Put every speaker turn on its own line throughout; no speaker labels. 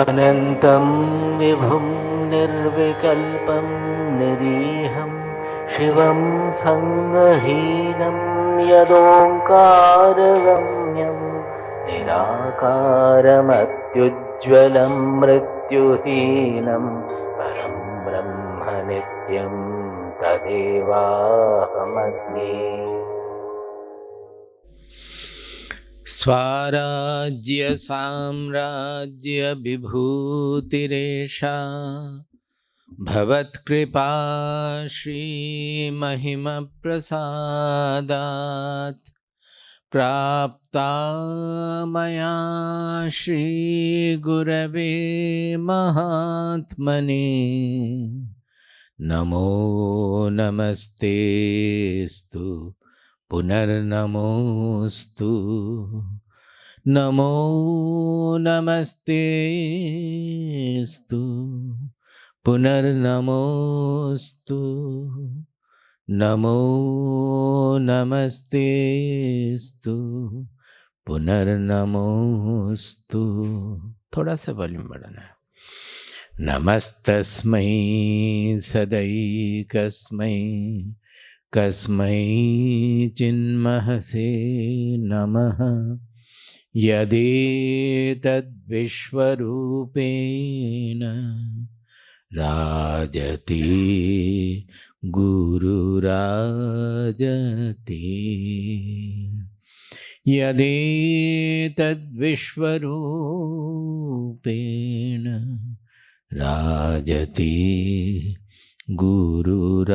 अनन्तं विभुं निर्विकल्पं निरीहं शिवं सङ्गहीनं यदोङ्कारगम्यं निराकारमत्युज्ज्वलं मृत्युहीनं परं ब्रह्म नित्यं तदेवाहमस्मि। स्वराज्य साम्राज्य विभूतिरेषा भवत्कृपा श्रीमहिम प्रसादात् प्राप्ता मया श्रीगुरवे महात्मने नमो नमस्तेस्तु पुनर्नमोस्तु नमो नमस्तेस्तु पुनर्नमोस्तु नमो नमस्तेस्तु पुनर्नमोस्तु। थोड़ा सा वॉल्यूम बढ़ाना है। नमस्तस्मै सदैकस्मै कस्मै चिन्महसे नमः यदेतद्विश्वरूपेण राजते गुरुराजते यदेतद्विश्वरूपेण राजते गुरुराजते।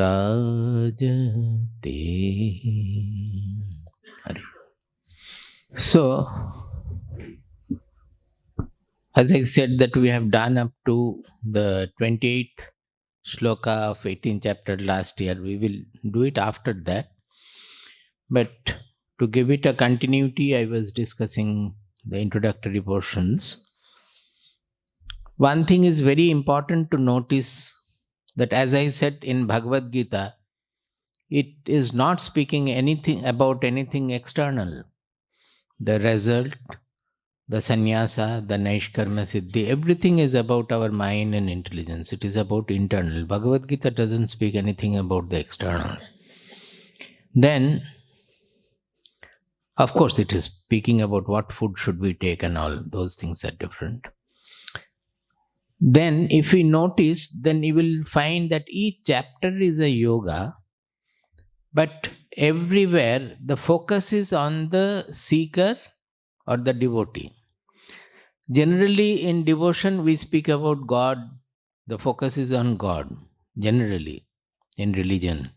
So, as I said that we have done up to the 28th shloka of 18th chapter last year. We will do it after that. But to give it a continuity, I was discussing the introductory portions. One thing is very important to notice, that as I said in Bhagavad Gita, it is not speaking anything about anything external. The result, the Sannyasa, the Naishkarmya, siddhi, everything is about our mind and intelligence. It is about internal. Bhagavad Gita doesn't speak anything about the external. Then, of course, it is speaking about what food should we take and all. Those things are different. Then, if we notice, then you will find that each chapter is a yoga, but everywhere the focus is on the seeker or the devotee. Generally, in devotion, we speak about God. The focus is on God, generally, in religion.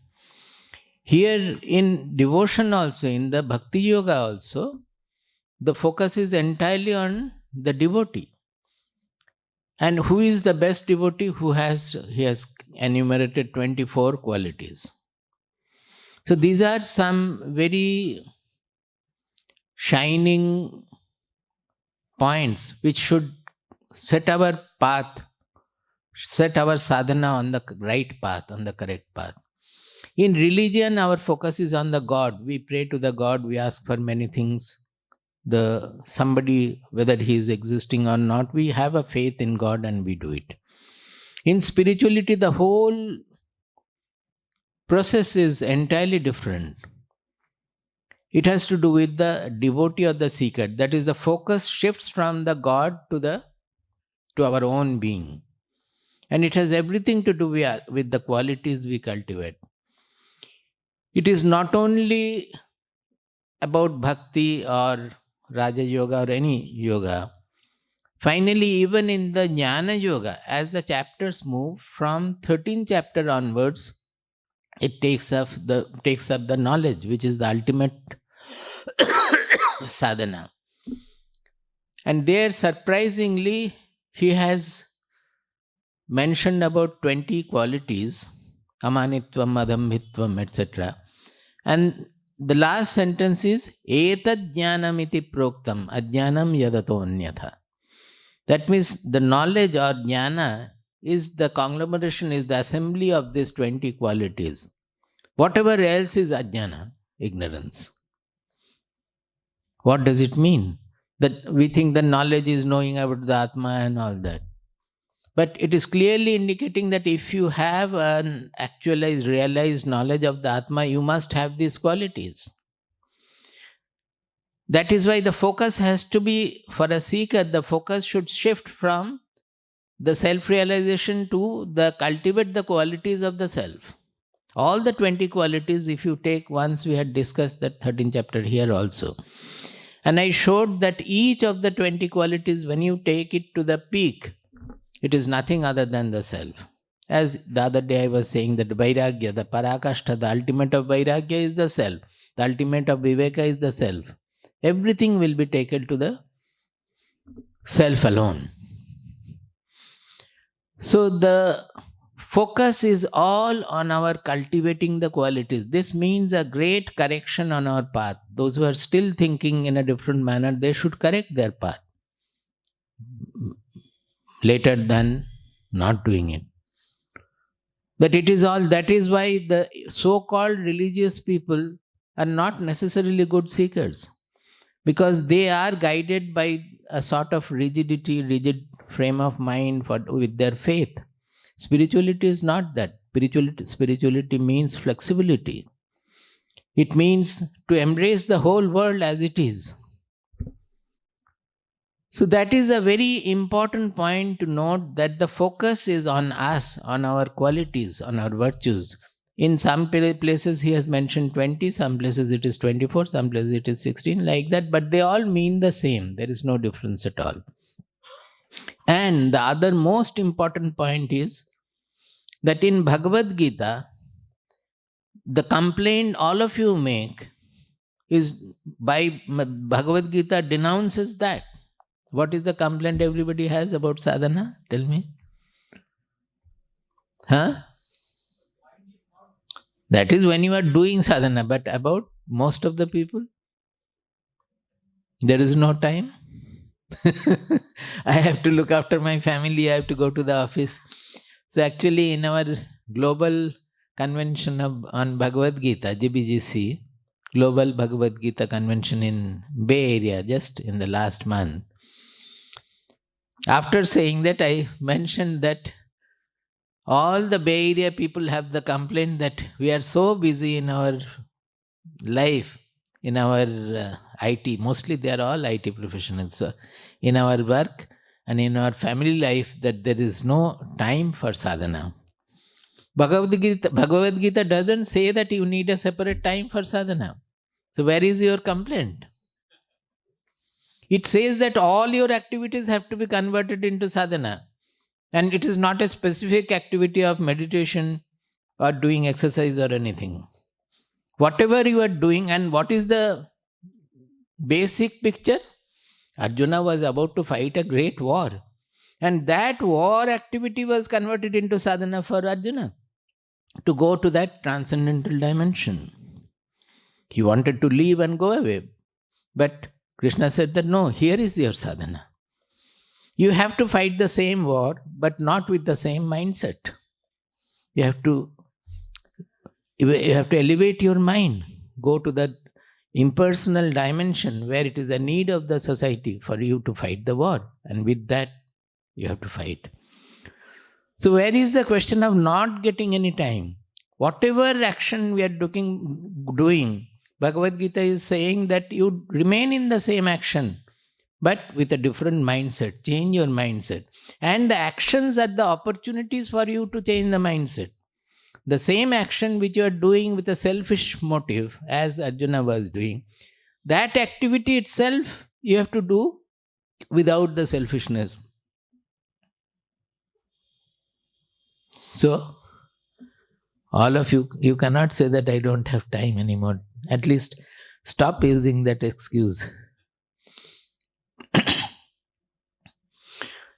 Here, in devotion also, in the Bhakti Yoga also, the focus is entirely on the devotee. And who is the best devotee? He has enumerated 24 qualities. So these are some very shining points which should set our path, set our sadhana on the right path, on the correct path. In religion, our focus is on the God. We pray to the God, we ask for many things. Somebody, whether he is existing or not, we have a faith in God and we do it. In spirituality, the whole process is entirely different. It has to do with the devotee or the seeker. That is, the focus shifts from the God to our own being. And it has everything to do with the qualities we cultivate. It is not only about bhakti or Raja Yoga or any yoga. Finally, even in the Jnana Yoga, as the chapters move from 13th chapter onwards, it takes up the knowledge, which is the ultimate sadhana. And there, surprisingly, he has mentioned about 20 qualities, amanitvam, adambhitvam, etc. And the last sentence is etad jnanam iti proktam ajnanam yadato anyatha. That means the knowledge or jnana is the conglomeration, is the assembly of these 20 qualities. Whatever else is ajnana, ignorance. What does it mean? That we think the knowledge is knowing about the Atma and all that. But it is clearly indicating that if you have an actualized, realized knowledge of the Atma, you must have these qualities. That is why the focus has to be, for a seeker, the focus should shift from the self-realization to the cultivate the qualities of the self. All the 20 qualities, if you take, once we had discussed that 13th chapter here also. And I showed that each of the 20 qualities, when you take it to the peak, it is nothing other than the self. As the other day I was saying that Vairagya, the Parakashta, the ultimate of Vairagya is the self. The ultimate of Viveka is the self. Everything will be taken to the self alone. So the focus is all on our cultivating the qualities. This means a great correction on our path. Those who are still thinking in a different manner, they should correct their path later than not doing it. But it is all, that is why the so-called religious people are not necessarily good seekers, because they are guided by a sort of rigid frame of mind with their faith. Spirituality is not that. Spirituality means flexibility. It means to embrace the whole world as it is. So that is a very important point to note, that the focus is on us, on our qualities, on our virtues. In some places he has mentioned 20, some places it is 24, some places it is 16, like that, but they all mean the same. There is no difference at all. And the other most important point is that in Bhagavad Gita, the complaint all of you make is, by Bhagavad Gita denounces that. What is the complaint everybody has about sadhana? Tell me. That is when you are doing sadhana, but about most of the people, there is no time. I have to look after my family, I have to go to the office. So actually in our global convention on Bhagavad Gita, GBGC, Global Bhagavad Gita Convention in Bay Area, just in the last month, after saying that, I mentioned that all the Bay Area people have the complaint that we are so busy in our life, in our IT, mostly they are all IT professionals, so in our work and in our family life, that there is no time for sadhana. Bhagavad Gita doesn't say that you need a separate time for sadhana. So where is your complaint? It says that all your activities have to be converted into sadhana. And it is not a specific activity of meditation or doing exercise or anything. Whatever you are doing, and what is the basic picture? Arjuna was about to fight a great war. And that war activity was converted into sadhana for Arjuna, to go to that transcendental dimension. He wanted to leave and go away. But Krishna said that no, here is your sadhana. You have to fight the same war, but not with the same mindset. You have to elevate your mind. Go to that impersonal dimension where it is a need of the society for you to fight the war. And with that, you have to fight. So where is the question of not getting any time? Whatever action we are doing, Bhagavad Gita is saying that you remain in the same action, but with a different mindset. Change your mindset. And the actions are the opportunities for you to change the mindset. The same action which you are doing with a selfish motive, as Arjuna was doing, that activity itself you have to do without the selfishness. So, all of you, you cannot say that I don't have time anymore. At least stop using that excuse.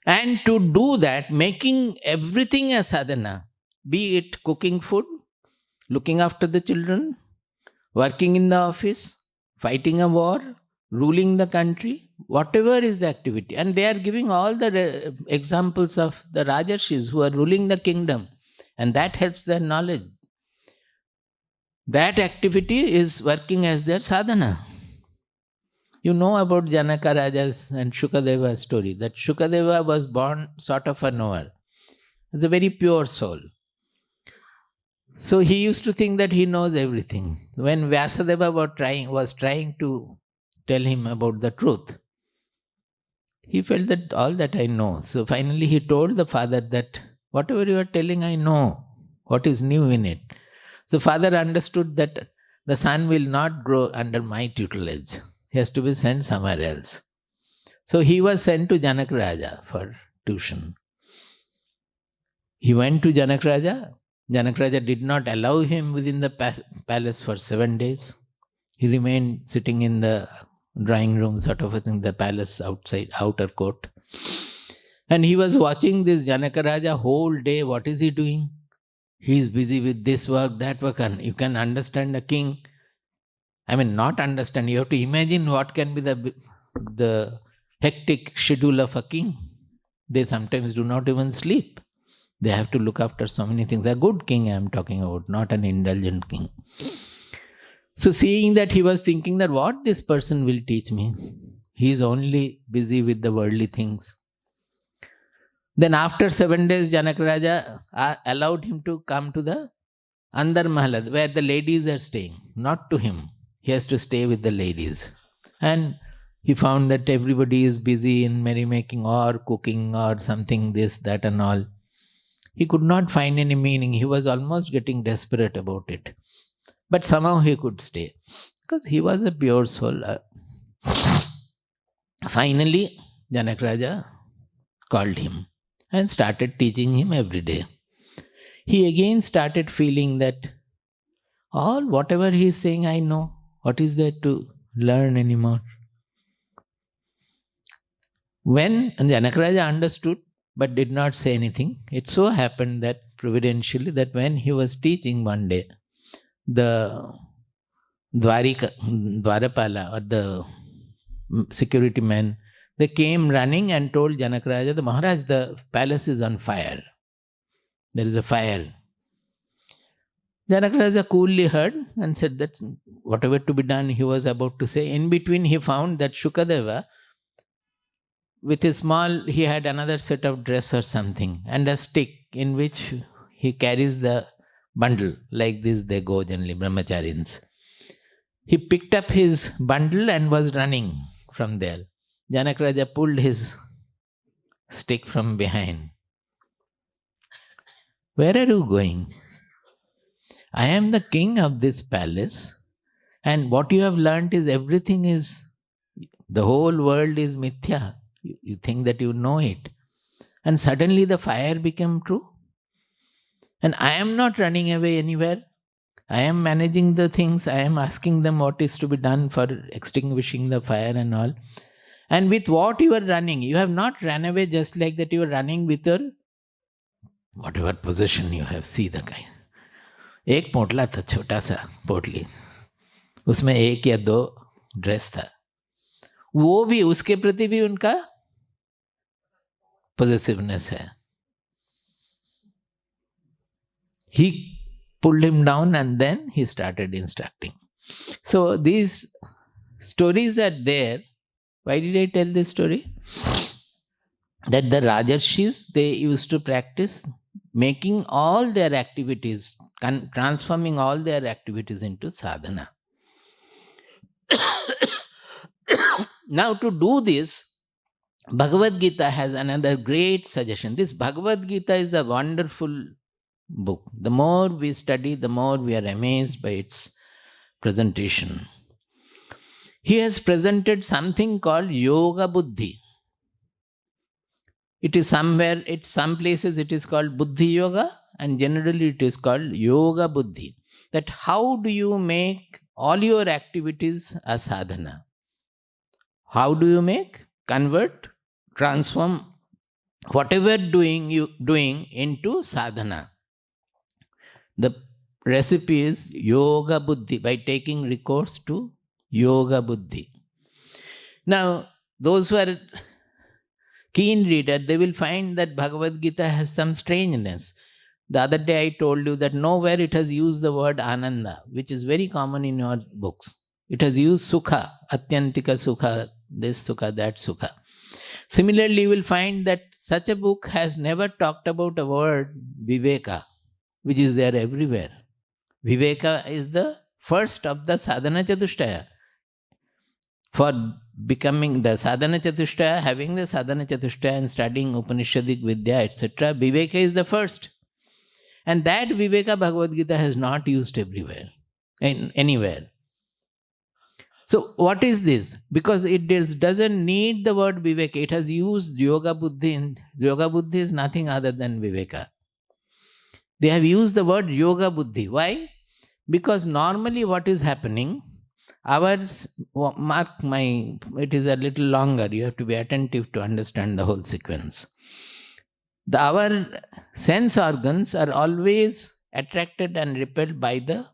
And to do that, making everything a sadhana, be it cooking food, looking after the children, working in the office, fighting a war, ruling the country, whatever is the activity. And they are giving all the examples of the Rajarshis who are ruling the kingdom. And that helps their knowledge. That activity is working as their sadhana. You know about Janaka Raja's and Shukadeva's story, that Shukadeva was born sort of a knower. He's a very pure soul. So he used to think that he knows everything. When Vyasadeva was trying to tell him about the truth, he felt that all that I know. So finally he told the father that whatever you are telling, I know. What is new in it? So father understood that the son will not grow under my tutelage. He has to be sent somewhere else. So he was sent to Janak Raja for tuition. He went to Janak Raja. Janak Raja did not allow him within the palace for 7 days. He remained sitting in the drawing room, sort of in the palace outside, outer court. And he was watching this Janaka Raja whole day. What is he doing? He is busy with this work, that work. And you can understand a king. I mean, not understand. You have to imagine what can be the hectic schedule of a king. They sometimes do not even sleep. They have to look after so many things. A good king I am talking about, not an indulgent king. So seeing that, he was thinking that what this person will teach me? He is only busy with the worldly things. Then after 7 days, Janak Raja allowed him to come to the Andar Mahal, where the ladies are staying, not to him. He has to stay with the ladies. And he found that everybody is busy in merrymaking or cooking or something, this, that and all. He could not find any meaning. He was almost getting desperate about it. But somehow he could stay because he was a pure soul. Finally, Janak Raja called him and started teaching him every day. He again started feeling that whatever he is saying, I know. What is there to learn anymore? When Janak Raja understood but did not say anything, it so happened that providentially that when he was teaching one day, the Dwarapala or the security man, they came running and told Janak Raja, the Maharaj, the palace is on fire. There is a fire. Janak Raja coolly heard and said that whatever to be done he was about to say. In between he found that Shukadeva, with his he had another set of dress or something and a stick in which he carries the bundle. Like this they go generally, brahmacharins. He picked up his bundle and was running from there. Janak Raja pulled his stick from behind. Where are you going? I am the king of this palace, and what you have learnt is everything is, the whole world is mithya. You think that you know it. And suddenly the fire became true. And I am not running away anywhere. I am managing the things. I am asking them what is to be done for extinguishing the fire and all. And with what you are running, you have not run away just like that. You are running with your whatever possession you have. See the guy. एक पोटला था, छोटा सा पोटली, उसमें 1 या 2 dress था. वो भी, उसके प्रति भी उनका possessiveness है. He pulled him down and then he started instructing. So these stories are there. Why did I tell this story? That the Rajarshis, they used to practice making all their activities, transforming all their activities into sadhana. Now to do this, Bhagavad Gita has another great suggestion. This Bhagavad Gita is a wonderful book. The more we study, the more we are amazed by its presentation. He has presented something called yoga-buddhi. It is somewhere, some places it is called buddhi yoga, and generally it is called yoga-buddhi. That how do you make all your activities a sadhana? How do you convert, transform whatever you doing into sadhana? The recipe is yoga-buddhi, by taking recourse to yoga-buddhi. Now, those who are keen reader, they will find that Bhagavad Gita has some strangeness. The other day I told you that nowhere it has used the word Ananda, which is very common in your books. It has used sukha, atyantika sukha, this sukha, that sukha. Similarly, you will find that such a book has never talked about a word viveka, which is there everywhere. Viveka is the first of the sadhana chatushtaya. For becoming the sadhana chatushtaya, having the sadhana chatushtaya and studying Upanishadic Vidya, etc., viveka is the first. And that viveka Bhagavad Gita has not used everywhere, anywhere. So what is this? Because it doesn't need the word viveka. It has used yoga-buddhi. Yoga-buddhi is nothing other than viveka. They have used the word yoga-buddhi. Why? Because normally what is happening, it is a little longer. You have to be attentive to understand the whole sequence. Our sense organs are always attracted and repelled by the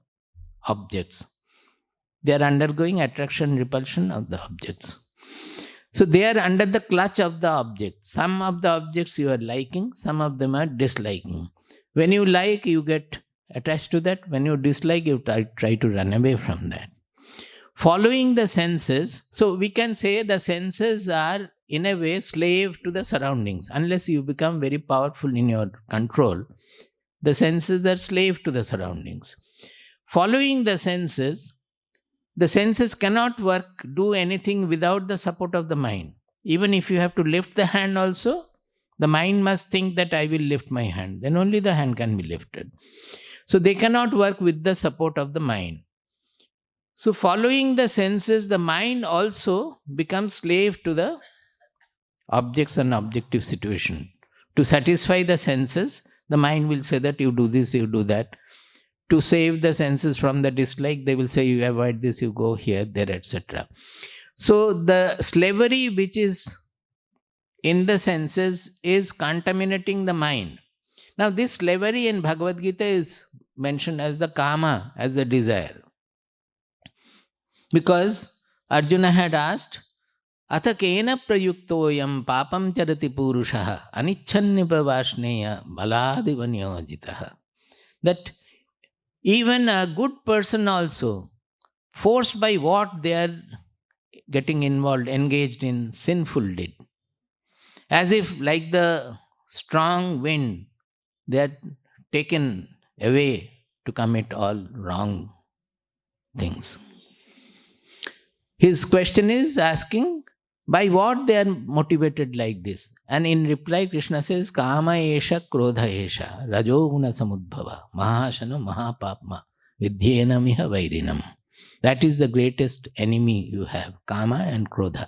objects. They are undergoing attraction, repulsion of the objects. So they are under the clutch of the object. Some of the objects you are liking, some of them are disliking. When you like, you get attached to that. When you dislike, you try to run away from that. Following the senses, so we can say the senses are in a way slave to the surroundings. Unless you become very powerful in your control, the senses are slave to the surroundings. Following the senses cannot do anything without the support of the mind. Even if you have to lift the hand also, the mind must think that I will lift my hand. Then only the hand can be lifted. So they cannot work with the support of the mind. So following the senses, the mind also becomes slave to the objects and objective situation. To satisfy the senses, the mind will say that you do this, you do that. To save the senses from the dislike, they will say you avoid this, you go here, there, etc. So the slavery which is in the senses is contaminating the mind. Now this slavery in Bhagavad Gita is mentioned as the kama, as the desire. Because Arjuna had asked, Atha kena prayuktoyam papam charati purushaha anichhannipa vashneya baladivanyojitaha. That even a good person also, forced by what they are getting involved, engaged in sinful deed. As if like the strong wind, they are taken away to commit all wrong things. His question is asking, by what they are motivated like this? And in reply, Krishna says, Kama esha krodha esha rajoguna samudbhava mahashana mahapapma vidhyena miha vairinam. That is the greatest enemy you have, Kama and Krodha.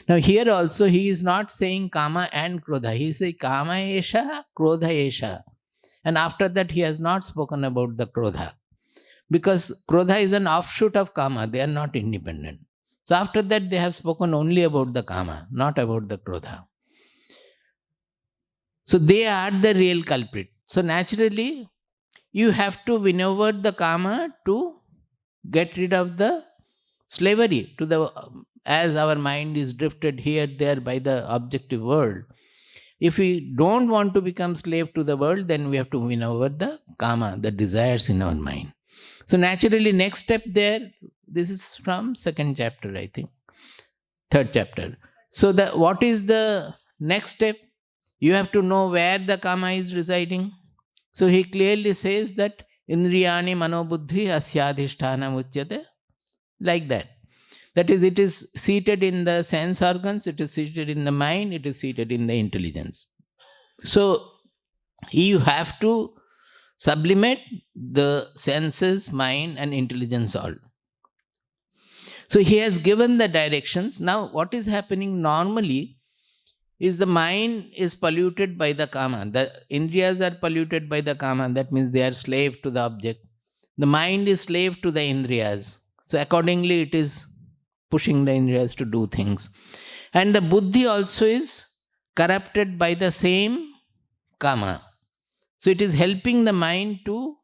Now here also he is not saying Kama and Krodha. He is saying Kama esha, Krodha esha. And after that he has not spoken about the Krodha. Because Krodha is an offshoot of Kama. They are not independent. So after that they have spoken only about the Kama, not about the Krodha. So they are the real culprit. So naturally, you have to win over the Kama to get rid of the slavery to the, as our mind is drifted here, there by the objective world. If we don't want to become slave to the world, then we have to win over the Kama, the desires in our mind. So naturally, next step there, this is from second chapter, I think, third chapter. So what is the next step? You have to know where the Kama is residing. So he clearly says that Indriyani manobuddhi asyadhisthana uchyate. Like that. That is, it is seated in the sense organs, it is seated in the mind, it is seated in the intelligence. So you have to sublimate the senses, mind and intelligence all. So he has given the directions. Now what is happening normally is the mind is polluted by the Kama. The Indriyas are polluted by the Kama. That means they are slave to the object. The mind is slave to the Indriyas. So accordingly it is pushing the Indriyas to do things. And the Buddhi also is corrupted by the same Kama. So it is helping the mind to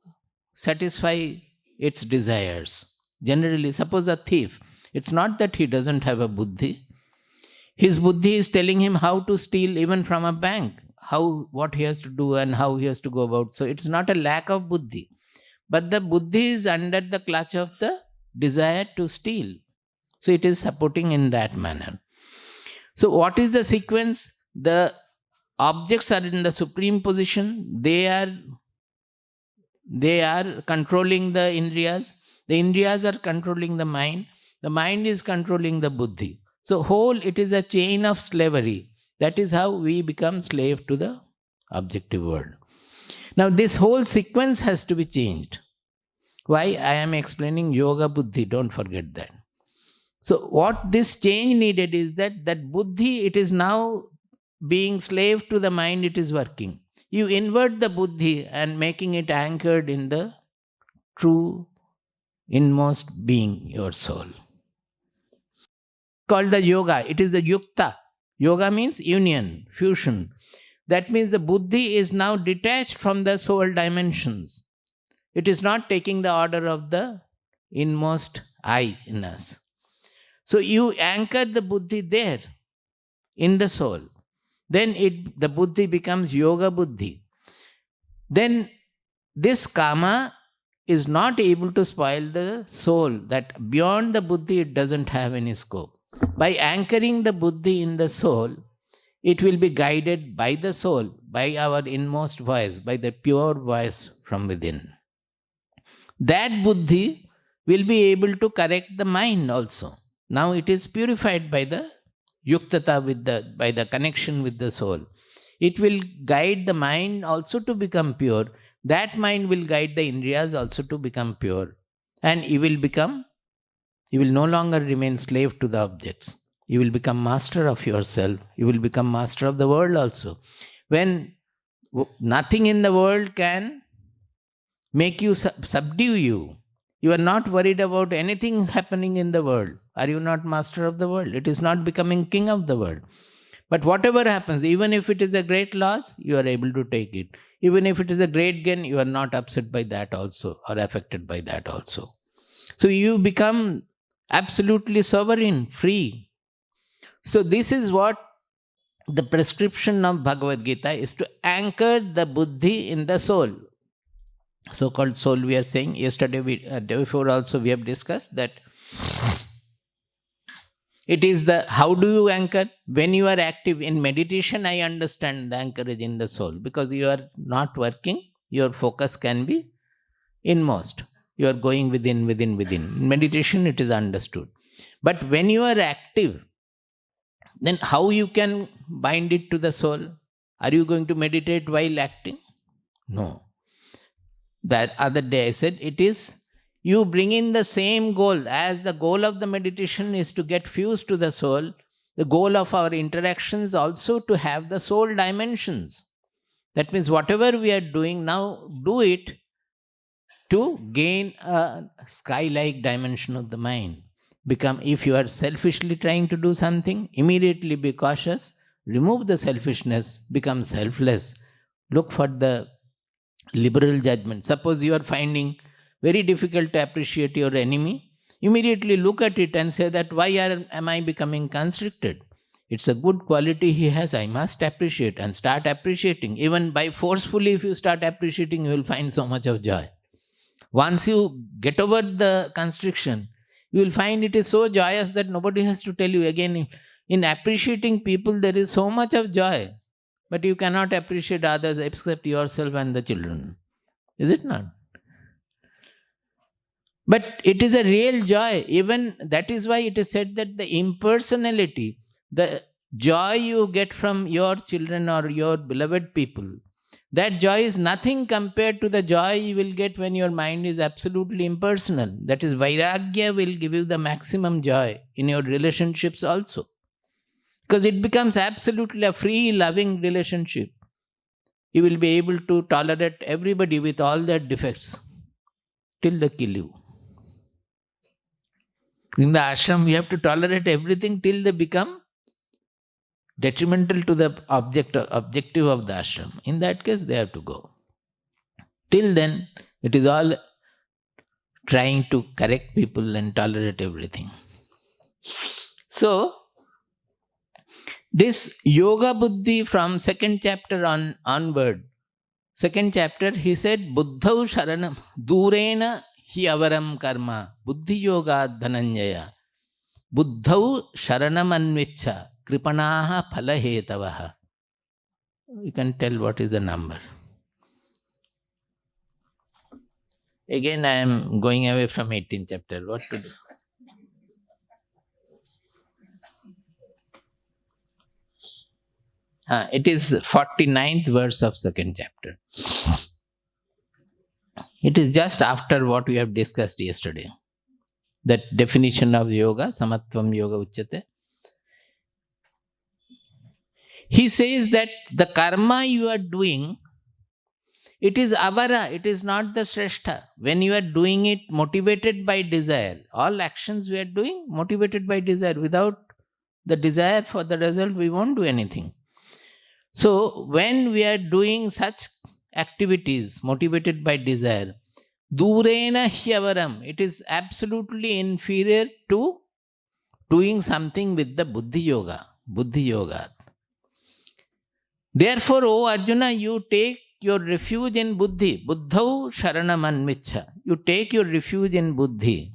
satisfy its desires. Generally, suppose a thief, it's not that he doesn't have a Buddhi. His Buddhi is telling him how to steal even from a bank, what he has to do and how he has to go about. So it's not a lack of Buddhi. But the Buddhi is under the clutch of the desire to steal. So it is supporting in that manner. So what is the sequence? The objects are in the supreme position. They are controlling the indriyas. The indriyas are controlling the mind. The mind is controlling the buddhi. So whole, it is a chain of slavery. That is how we become slave to the objective world. Now this whole sequence has to be changed. Why? I am explaining yoga-buddhi, don't forget that. So what this change needed is that buddhi, it is now being slave to the mind, it is working. You invert the buddhi and making it anchored in the true inmost being, your soul. Called the yoga, it is the yukta. Yoga means union, fusion. That means the buddhi is now detached from the soul dimensions. It is not taking the order of the inmost I in us. So you anchor the buddhi there, in the soul. Then the buddhi becomes yoga-buddhi. Then this kama is not able to spoil the soul, that beyond the buddhi it doesn't have any scope. By anchoring the buddhi in the soul, it will be guided by the soul, by our inmost voice, by the pure voice from within. That buddhi will be able to correct the mind also. Now it is purified by the yuktata, by the connection with the soul. It will guide the mind also to become pure. That mind will guide the indriyas also to become pure. And you will no longer remain slave to the objects. You will become master of yourself. You will become master of the world also. When nothing in the world can make you, subdue you. You are not worried about anything happening in the world. Are you not master of the world? It is not becoming king of the world. But whatever happens, even if it is a great loss, you are able to take it. Even if it is a great gain, you are not upset by that also, or affected by that also. So you become absolutely sovereign, free. So this is what the prescription of Bhagavad Gita is, to anchor the buddhi in the soul. So-called soul, we are saying. Yesterday, day before also we have discussed that it is how do you anchor? When you are active in meditation, I understand the anchorage in the soul. Because you are not working, your focus can be inmost. You are going within. In meditation, it is understood. But when you are active, then how you can bind it to the soul? Are you going to meditate while acting? No. That other day I said, it is you bring in the same goal. As the goal of the meditation is to get fused to the soul, the goal of our interactions also to have the soul dimensions. That means whatever we are doing now, do it to gain a sky-like dimension of the mind. If you are selfishly trying to do something, immediately be cautious, remove the selfishness, become selfless, look for the liberal judgment. Suppose you are finding very difficult to appreciate your enemy, immediately look at it and say that why am I becoming constricted? It's a good quality he has, I must appreciate, and start appreciating. Even by forcefully, if you start appreciating, you will find so much of joy. Once you get over the constriction, you will find it is so joyous that nobody has to tell you. Again, in appreciating people, there is so much of joy. But you cannot appreciate others except yourself and the children. Is it not? But it is a real joy. Even that is why it is said that the impersonality, the joy you get from your children or your beloved people, that joy is nothing compared to the joy you will get when your mind is absolutely impersonal. That is, vairagya will give you the maximum joy in your relationships also. Because it becomes absolutely a free, loving relationship. You will be able to tolerate everybody with all their defects till they kill you. In the ashram, we have to tolerate everything till they become detrimental to the objective of the ashram. In that case, they have to go. Till then, it is all trying to correct people and tolerate everything. So, this yoga-buddhi from second chapter onward, second chapter, he said, Buddhau sharanam durena hi avaram karma buddhi yoga dhananjaya. Buddhau sharanam anvicha kripanaha phalahetavaha. You can tell what is the number. Again, I am going away from 18th chapter. What to do? It is 49th verse of 2nd chapter. It is just after what we have discussed yesterday. That definition of yoga, samatvam yoga uchyate. He says that the karma you are doing, it is avara, it is not the shrestha. When you are doing it motivated by desire, all actions we are doing motivated by desire. Without the desire for the result, we won't do anything. So, when we are doing such activities motivated by desire, durena hyavaram, it is absolutely inferior to doing something with the buddhi yoga. Buddhi yoga. Therefore, O Arjuna, you take your refuge in buddhi. Buddhau sharanam anvicha. You take your refuge in buddhi.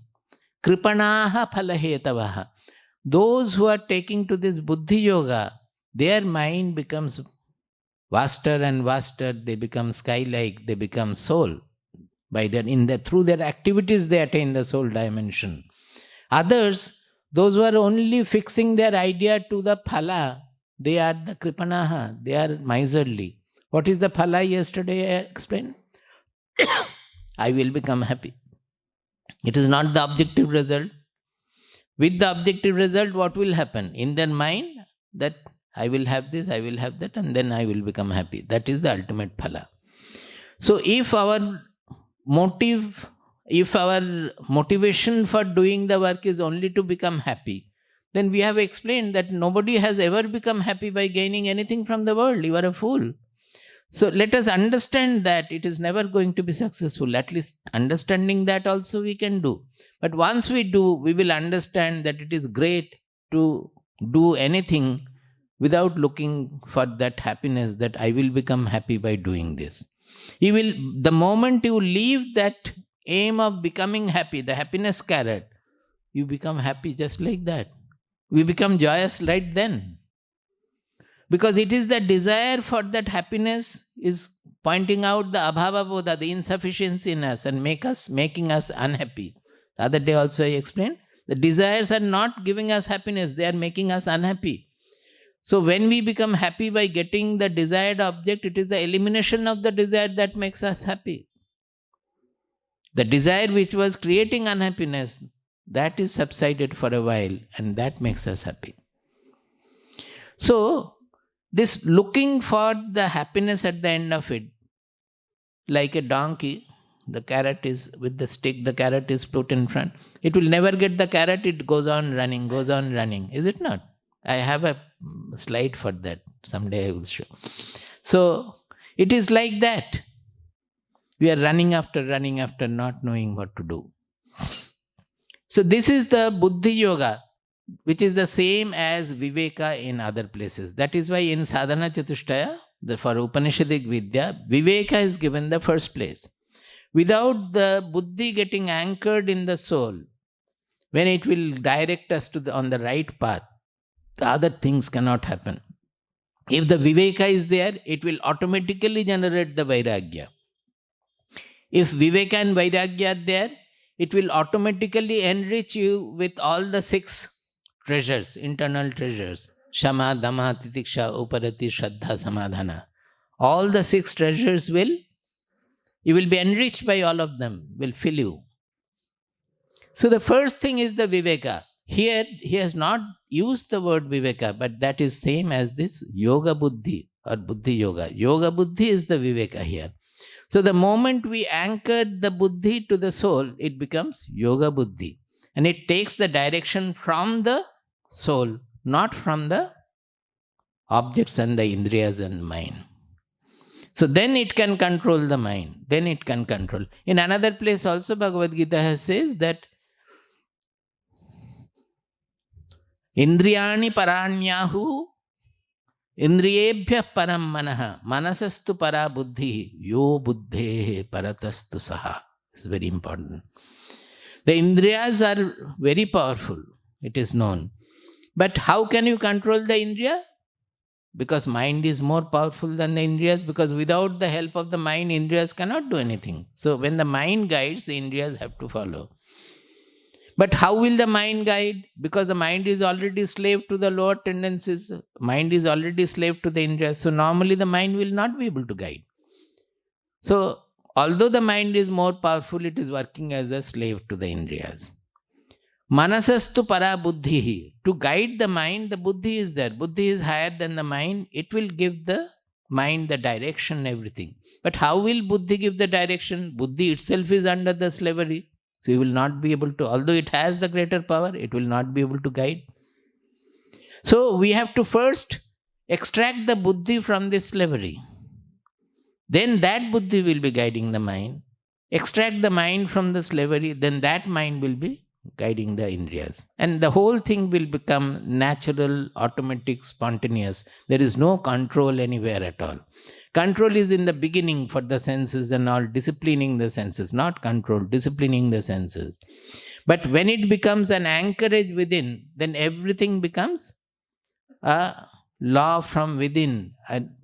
Kripanaha phalahetavaha. Those who are taking to this buddhi yoga, their mind becomes vaster and vaster. They become sky-like. They become soul. Through their activities, they attain the soul dimension. Others, those who are only fixing their idea to the phala, they are the kripanaha. They are miserly. What is the phala yesterday I explained? I will become happy. It is not the objective result. With the objective result, what will happen? In their mind, that I will have this, I will have that, and then I will become happy. That is the ultimate phala. So if our motivation for doing the work is only to become happy, then we have explained that nobody has ever become happy by gaining anything from the world. You are a fool. So let us understand that it is never going to be successful. At least understanding that also we can do. But once we do, we will understand that it is great to do anything without looking for that happiness, that I will become happy by doing this. The moment you leave that aim of becoming happy, the happiness carrot, you become happy just like that. We become joyous right then. Because it is the desire for that happiness is pointing out the abhava bodha, the insufficiency in us, and making us unhappy. The other day also I explained, the desires are not giving us happiness, they are making us unhappy. So when we become happy by getting the desired object, it is the elimination of the desire that makes us happy. The desire which was creating unhappiness, that is subsided for a while, and that makes us happy. So, this looking for the happiness at the end of it, like a donkey, the carrot is with the stick, the carrot is put in front. It will never get the carrot, it goes on running, is it not? I have a slide for that, someday I will show. So, it is like that. We are running after, not knowing what to do. So this is the buddhi yoga, which is the same as viveka in other places. That is why in sadhana chatushtaya, for Upanishadic vidya, viveka is given the first place. Without the buddhi getting anchored in the soul, when it will direct us on the right path, the other things cannot happen. If the viveka is there, it will automatically generate the vairagya. If viveka and vairagya are there, it will automatically enrich you with all the 6 treasures, internal treasures. Shama, Dhamma, Titiksha, Uparati, Shraddha, Samadhana. All the 6 treasures you will be enriched by all of them, will fill you. So the first thing is the viveka. Here, he has not used the word viveka, but that is same as this yoga-buddhi or buddhi yoga. Yoga-buddhi is the viveka here. So the moment we anchor the buddhi to the soul, it becomes yoga-buddhi. And it takes the direction from the soul, not from the objects and the indriyas and mind. So then it can control the mind. Then it can control. In another place also, Bhagavad Gita says that Indriyani paranyahu indriyebhya param manaha manasastu para buddhi yo buddhe paratastu saha. It's very important. The indriyas are very powerful. it is known. But how can you control the Indriya? Because mind is more powerful than the Indriyas, because without the help of the mind, Indriyas cannot do anything. So when the mind guides, the Indriyas have to follow. But how will the mind guide? Because the mind is already slave to the lower tendencies. Mind is already slave to the Indriyas. So normally the mind will not be able to guide. So although the mind is more powerful, it is working as a slave to the Indriyas. Manasastu para buddhihi. To guide the mind, the buddhi is there. Buddhi is higher than the mind. It will give the mind the direction, everything. But how will buddhi give the direction? Buddhi itself is under the slavery. So you will not be able to, although it has the greater power, it will not be able to guide. So we have to first extract the buddhi from this slavery. Then that buddhi will be guiding the mind. Extract the mind from the slavery, then that mind will be guiding the Indriyas. And the whole thing will become natural, automatic, spontaneous. There is no control anywhere at all. Control is in the beginning for the senses and all, disciplining the senses, not control, disciplining the senses. But when it becomes an anchorage within, then everything becomes a law from within, an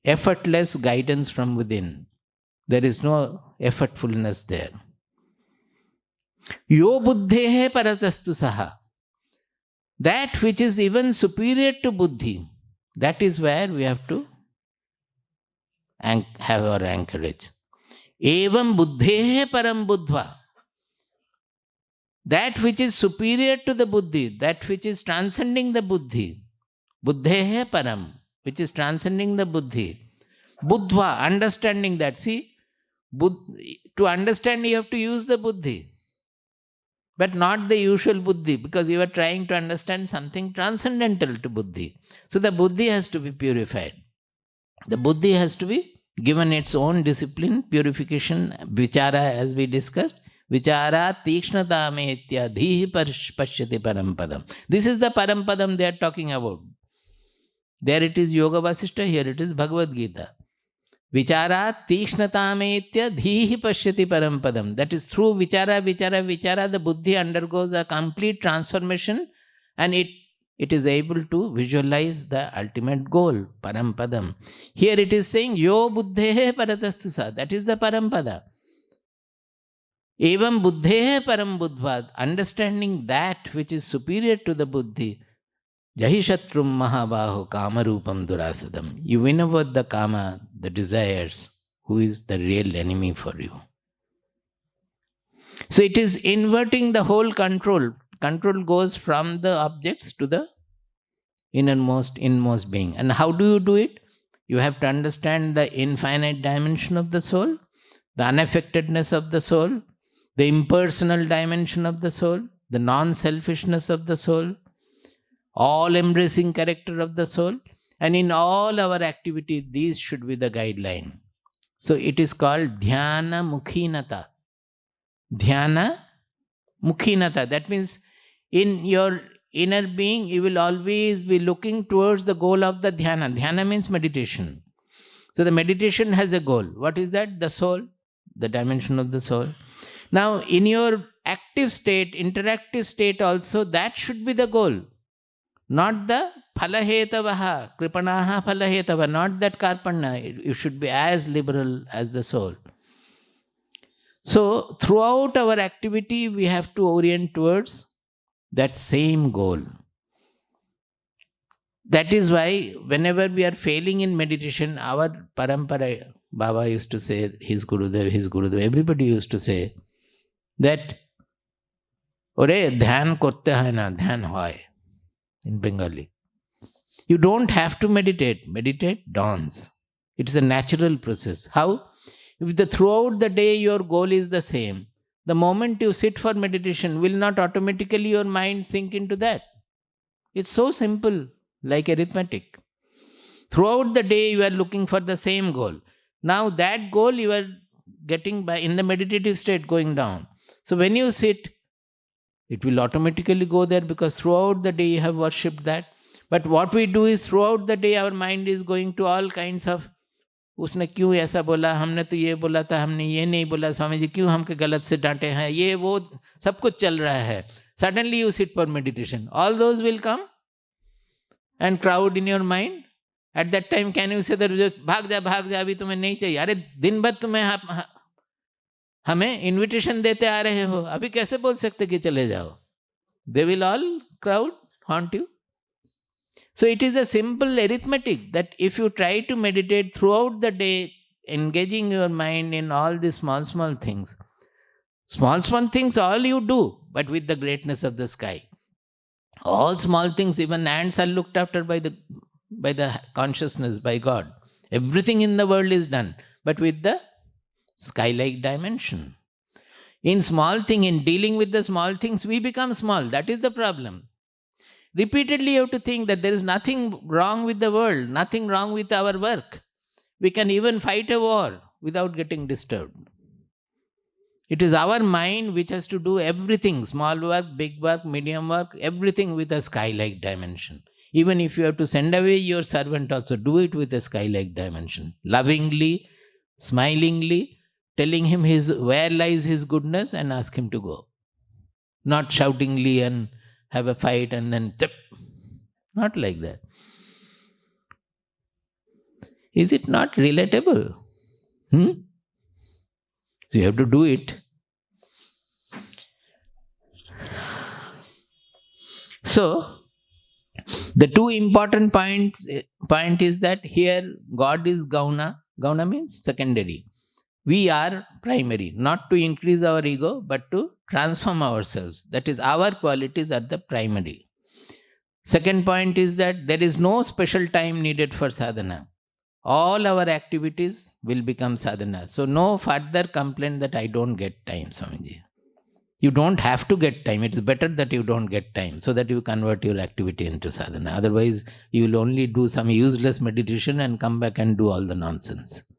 effortless guidance from within. There is no effortfulness there. Yo buddhehe paratastu saha. That which is even superior to buddhi, that is where we have to have our anchorage. Evam buddhehe param buddhva. That which is superior to the buddhi, that which is transcending the buddhi. Buddhehe param, which is transcending the buddhi. Buddhva, understanding that. See, to understand you have to use the buddhi. But not the usual buddhi, because you are trying to understand something transcendental to buddhi. So the buddhi has to be purified. The buddhi has to be given its own discipline, purification, vichara, as we discussed. Vichara tikshnata metya dhihi pashyati parampadam. This is the parampadam they are talking about. There it is Yoga Vasishta, here it is Bhagavad Gita. Vichara tikshnatametya dhihi pashyati parampadam. That is through vichara, the buddhi undergoes a complete transformation and it is able to visualize the ultimate goal, parampadam. Here it is saying, yo buddhehe paratastusa. That is the parampada. Evam buddhehe param buddhva. Understanding that which is superior to the buddhi. Jahi shatrum mahabaho kamarupam durasadam. You win over the kama, the desires, who is the real enemy for you. So it is inverting the whole control. Control goes from the objects to the inmost being. And how do you do it? You have to understand the infinite dimension of the soul, the unaffectedness of the soul, the impersonal dimension of the soul, the non-selfishness of the soul, all-embracing character of the soul, and in all our activity, these should be the guideline. So it is called dhyana mukhinata. Dhyana mukhinata. That means in your inner being, you will always be looking towards the goal of the dhyana. Dhyana means meditation. So the meditation has a goal. What is that? The soul, the dimension of the soul. Now, in your active state, interactive state also, that should be the goal. Not the phalahetavaha, kripanaha phalahetava, not that karpanna. You should be as liberal as the soul. So, throughout our activity, we have to orient towards that same goal. That is why, whenever we are failing in meditation, our parampara, Baba used to say, his Gurudev, everybody used to say that, Ore, dhyan korte hai na, dhyan hoy. In Bengali. You don't have to meditate. Meditate dawns. It is a natural process. How? If throughout the day your goal is the same, the moment you sit for meditation, will not automatically your mind sink into that? It's so simple, like arithmetic. Throughout the day you are looking for the same goal. Now that goal you are getting by in the meditative state going down. So when you sit, it will automatically go there because throughout the day you have worshipped that. But what we do is throughout the day our mind is going to all kinds of उसने क्यों ऐसा बोला, हमने तो ये बोला था, हमने ये नहीं बोला, स्वामी जी क्यों हमके गलत से डांटे हैं, ये वो सब कुछ चल रहा है. Suddenly you sit for meditation. All those will come and crowd in your mind. At that time, can you say that भाग जा अभी तुम्हें नहीं चाहिए? अरे दिन भर तुम्हें हमें invitation देते आ रहे हो, अभी कैसे बोल सकते कि चले जाओ? They will all crowd, haunt you. So it is a simple arithmetic that if you try to meditate throughout the day, engaging your mind in all these small things, all you do, but with the greatness of the sky. All small things, even ants are looked after by the consciousness, by God. Everything in the world is done, but with the sky-like dimension. In dealing with the small things, we become small. That is the problem. Repeatedly you have to think that there is nothing wrong with the world, nothing wrong with our work. We can even fight a war without getting disturbed. It is our mind which has to do everything, small work, big work, medium work, everything with a sky-like dimension. Even if you have to send away your servant also, do it with a sky-like dimension. Lovingly, smilingly, telling him where lies his goodness and ask him to go. Not shoutingly and have a fight and then tip. Not like that. Is it not relatable? So you have to do it. So, the two important point is that here God is Gauna. Gauna means secondary. We are primary, not to increase our ego, but to transform ourselves. That is, our qualities are the primary. Second point is that there is no special time needed for sadhana. All our activities will become sadhana. So no further complaint that I don't get time, Swamiji. You don't have to get time. It's better that you don't get time so that you convert your activity into sadhana. Otherwise, you will only do some useless meditation and come back and do all the nonsense.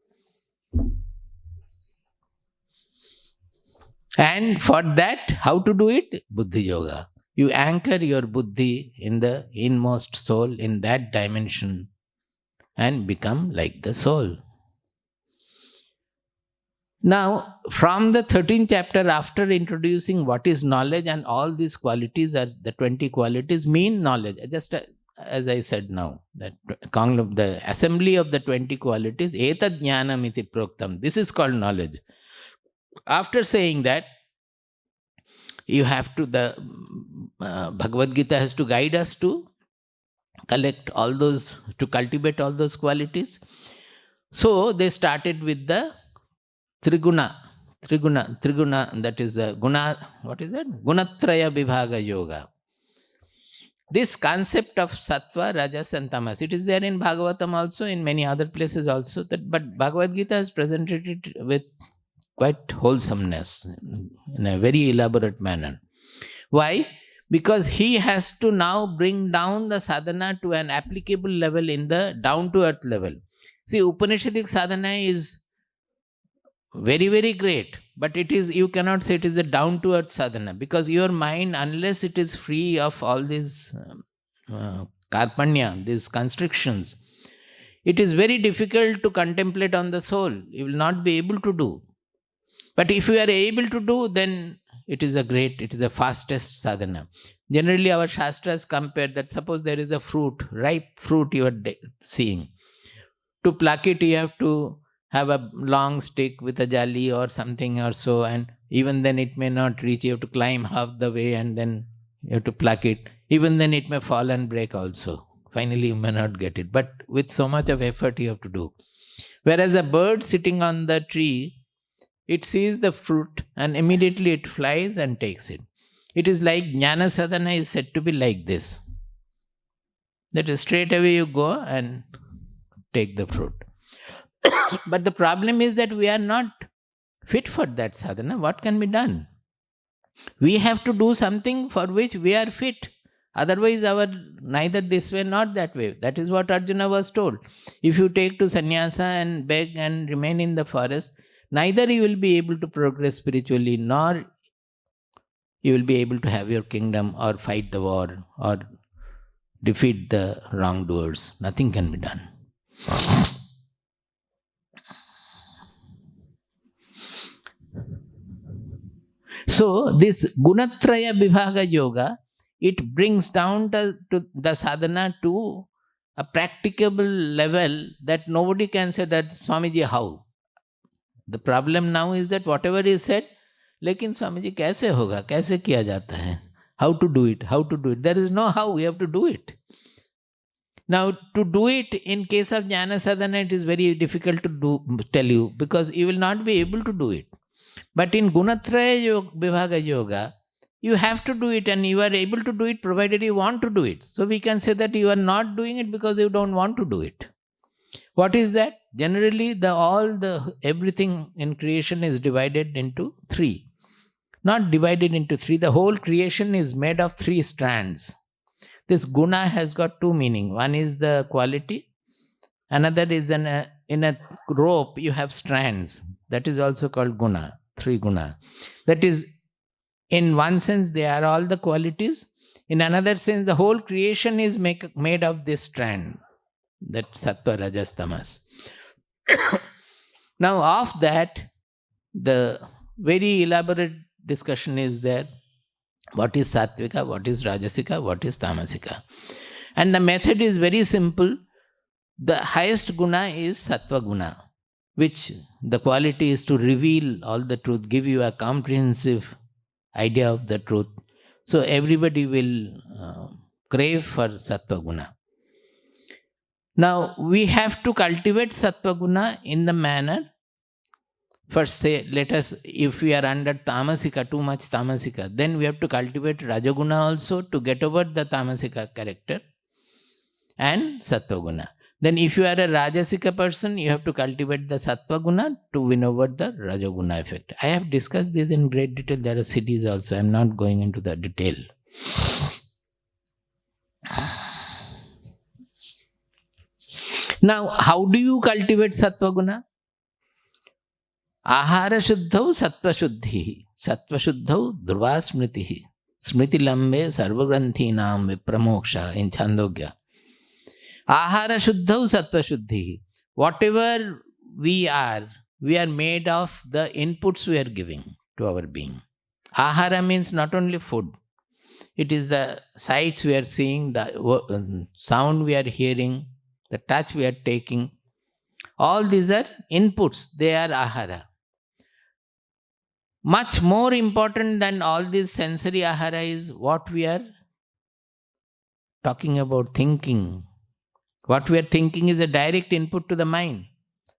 And for that, how to do it? Buddhi yoga. You anchor your buddhi in the inmost soul, in that dimension, and become like the soul. Now, from the 13th chapter, after introducing what is knowledge, and all these qualities are the 20 qualities mean knowledge. Just as I said now, that the assembly of the 20 qualities, etad jnanam iti proktam. This is called knowledge. After saying that, you have to, the Bhagavad Gita has to guide us to collect all those, to cultivate all those qualities. So they started with the Triguna, that is guna, what is that? Gunatraya Vibhaga Yoga. This concept of Sattva, Rajas and Tamas, it is there in Bhagavatam also, in many other places also, but Bhagavad Gita has presented it with quite wholesomeness, in a very elaborate manner. Why? Because he has to now bring down the sadhana to an applicable level, in the down-to-earth level. See, Upanishadic sadhana is very, very great, but it is, you cannot say it is a down-to-earth sadhana, because your mind, unless it is free of all these karpanya, these constrictions, it is very difficult to contemplate on the soul. You will not be able to do. But if you are able to do, then it is a fastest sadhana. Generally, our Shastras compare that, suppose there is a fruit, ripe fruit you are seeing. To pluck it, you have to have a long stick with a jali or something or so, and even then it may not reach. You have to climb half the way and then you have to pluck it. Even then it may fall and break also. Finally, you may not get it. But with so much of effort you have to do. Whereas a bird sitting on the tree, it sees the fruit and immediately it flies and takes it. It is like Jnana Sadhana is said to be like this. That is, straight away you go and take the fruit. But the problem is that we are not fit for that sadhana. What can be done? We have to do something for which we are fit. Otherwise, neither this way nor that way. That is what Arjuna was told. If you take to sannyasa and beg and remain in the forest, neither you will be able to progress spiritually, nor you will be able to have your kingdom or fight the war or defeat the wrongdoers. Nothing can be done. So this Gunatraya Vibhaga Yoga, it brings down to the sadhana to a practicable level that nobody can say that Swamiji how. The problem now is that whatever is said, लेकिन Swamiji कैसे होगा, कैसे किया जाता है, how to do it, there is no how, we have to do it. Now to do it in case of jnana sadhana, it is very difficult to tell you, because you will not be able to do it. But in Gunatraya Vibhaga Yoga, you have to do it, and you are able to do it provided you want to do it. So we can say that you are not doing it because you don't want to do it. What is that? Generally, everything in creation is divided into three. Not divided into three. The whole creation is made of three strands. This guna has got two meanings. One is the quality. Another is in a rope you have strands. That is also called guna. Three guna. That is, in one sense, they are all the qualities. In another sense, the whole creation is made of this strand. That sattva, rajas, tamas. Now, of that, the very elaborate discussion is there. What is sattvika, what is rajasika, what is tamasika? And the method is very simple. The highest guna is sattva guna, which the quality is to reveal all the truth, give you a comprehensive idea of the truth. So everybody will crave for sattva guna. Now, we have to cultivate sattva guna in the manner, first say, let us, if we are under tamasika, too much tamasika, then we have to cultivate rajaguna also to get over the tamasika character, and sattva guna. Then if you are a rajasika person, you have to cultivate the sattva guna to win over the rajaguna effect. I have discussed this in great detail. There are siddhis also. I am not going into the detail. Now, how do you cultivate sattva guna? Ahara shuddhau sattva shuddhi. Sattva shuddhau dhruva smritihi. Smriti lambe sarvagranthinaam vipramoksha in Chandogya. Ahara shuddhau sattva shuddhi. Whatever we are made of the inputs we are giving to our being. Ahara means not only food. It is the sights we are seeing, the sound we are hearing, the touch we are taking. All these are inputs. They are ahara. Much more important than all this sensory ahara is what we are talking about, thinking. What we are thinking is a direct input to the mind.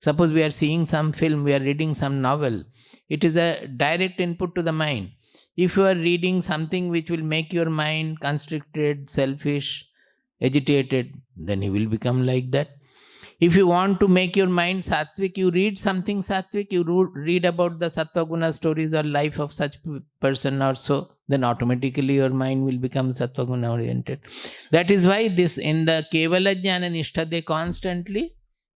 Suppose we are seeing some film, we are reading some novel. It is a direct input to the mind. If you are reading something which will make your mind constricted, selfish, agitated, then you will become like that. If you want to make your mind sattvic, you read something sattvic, you read about the sattva guna stories or life of such person or so, then automatically your mind will become sattva guna oriented. That is why this in the Kevala Jnana Nishtha,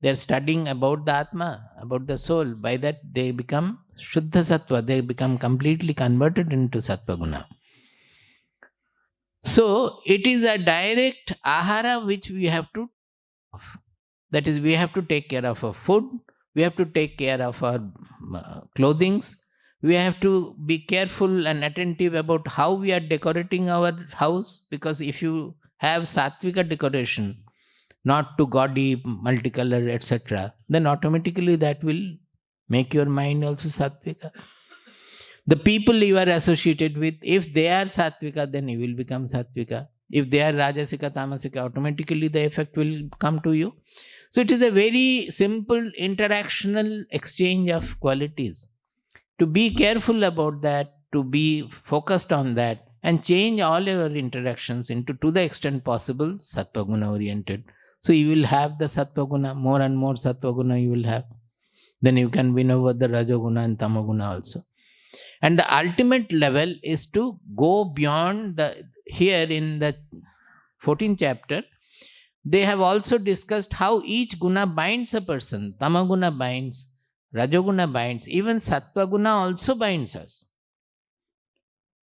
they are studying about the Atma, about the soul. By that they become Shuddha Sattva, they become completely converted into sattva guna. So it is a direct ahara which we have to, that is, we have to take care of our food, we have to take care of our clothings, we have to be careful and attentive about how we are decorating our house, because if you have sattvika decoration, not too gaudy, multicolor, etc., then automatically that will make your mind also sattvika. The people you are associated with, if they are sattvika, then you will become sattvika. If they are rajasika, tamasika, automatically the effect will come to you. So it is a very simple interactional exchange of qualities. To be careful about that, to be focused on that, and change all your interactions into, to the extent possible, sattva guna oriented. So you will have the sattva guna, more and more sattva guna you will have. Then you can win over the rajoguna and tamoguna also. And the ultimate level is to go beyond here in the 14th chapter, they have also discussed how each guna binds a person. Tamaguna binds, rajoguna binds, even sattva guna also binds us.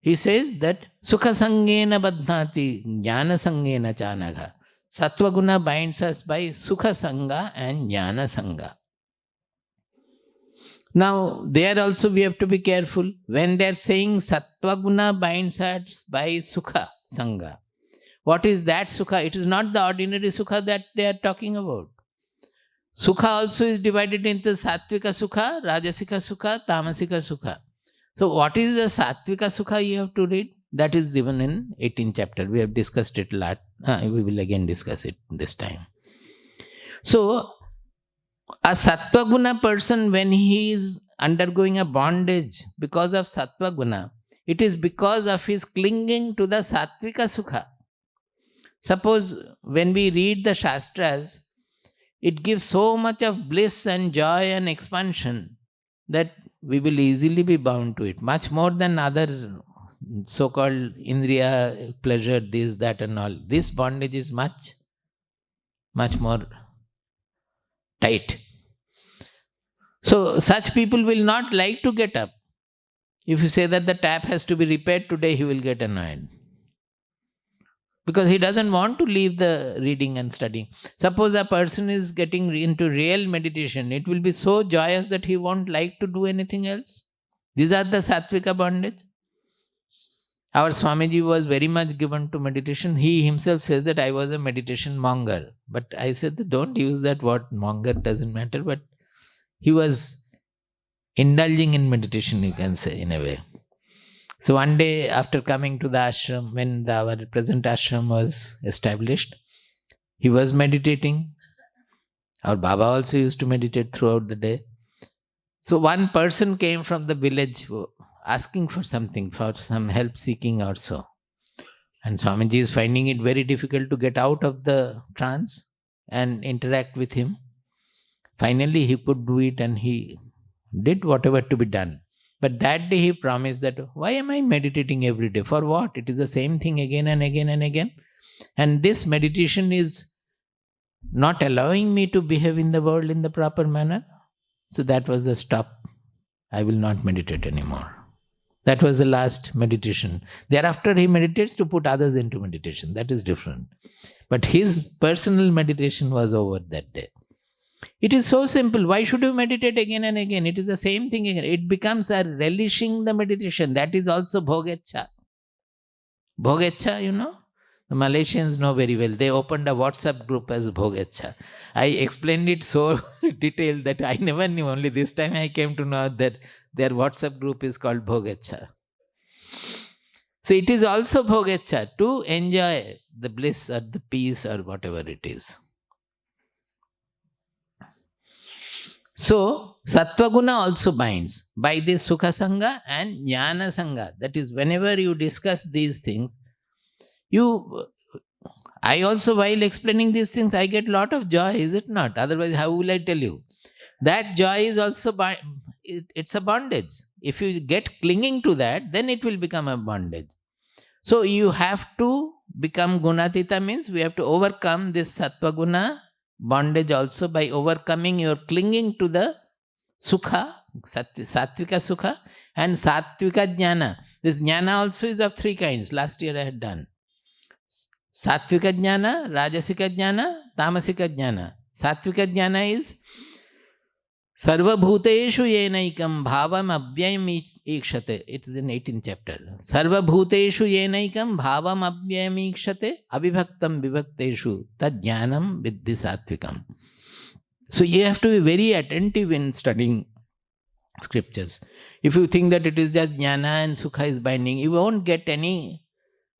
He says that sukha sangena badhnati jnana sangena chanagha. Sattva guna binds us by sukha sanga and jnana sanga. Now, there also we have to be careful. When they are saying sattva guna binds us by sukha sangha, what is that sukha? It is not the ordinary sukha that they are talking about. Sukha also is divided into sattvika sukha, rajasika sukha, tamasika sukha. So what is the sattvika sukha you have to read? That is given in 18th chapter. We have discussed it a lot. We will again discuss it this time. So, a sattva guna person, when he is undergoing a bondage because of sattva guna, it is because of his clinging to the sattvika sukha. Suppose when we read the Shastras, it gives so much of bliss and joy and expansion that we will easily be bound to it, much more than other so-called indriya pleasure, this, that and all. This bondage is much more tight. So such people will not like to get up. If you say that the tap has to be repaired today, he will get annoyed. Because he doesn't want to leave the reading and studying. Suppose a person is getting into real meditation, it will be so joyous that he won't like to do anything else. These are the sattvika bondage. Our Swamiji was very much given to meditation. He himself says that I was a meditation monger. But I said that don't use that word, monger doesn't matter. But he was indulging in meditation, you can say, in a way. So one day after coming to the ashram, when our present ashram was established, he was meditating. Our Baba also used to meditate throughout the day. So one person came from the village asking for something, for some help seeking or so. And Swamiji is finding it very difficult to get out of the trance and interact with him. Finally he could do it and he did whatever to be done. But that day he promised that, why am I meditating every day? For what? It is the same thing again and again and again. And this meditation is not allowing me to behave in the world in the proper manner. So that was the stop. I will not meditate anymore. That was the last meditation. Thereafter he meditates to put others into meditation. That is different. But his personal meditation was over that day. It is so simple. Why should you meditate again and again? It is the same thing again. It becomes a relishing the meditation. That is also bhogecha. Bhogecha, you know? The Malaysians know very well. They opened a WhatsApp group as bhogecha. I explained it so detailed that I never knew. Only this time I came to know that their WhatsApp group is called bhogecha. So it is also bhogecha to enjoy the bliss or the peace or whatever it is. So, Sattva Guna also binds by this Sukha Sangha and Jnana Sangha. That is, whenever you discuss these things, I also, while explaining these things, I get a lot of joy, is it not? Otherwise, how will I tell you? That joy is also, it's a bondage. If you get clinging to that, then it will become a bondage. So, you have to become Gunatita, means we have to overcome this Sattva Guna bondage also by overcoming your clinging to the sukha, sattvika sukha and sattvika jnana. This jnana also is of three kinds. Last year I had done. Sattvika jnana, rajasika jnana, tamasika jnana. Sattvika jnana is sarva bhuteshu yenaikam bhavam abhyayam ikshate. It is in 18th chapter. Sarva bhuteshu yenaikam bhavam abhyayam ikshate abhibhaktam vibhakteshu tad jnanam viddhi sattvikam. So you have to be very attentive in studying scriptures. If you think that it is just jnana and sukha is binding, you won't get any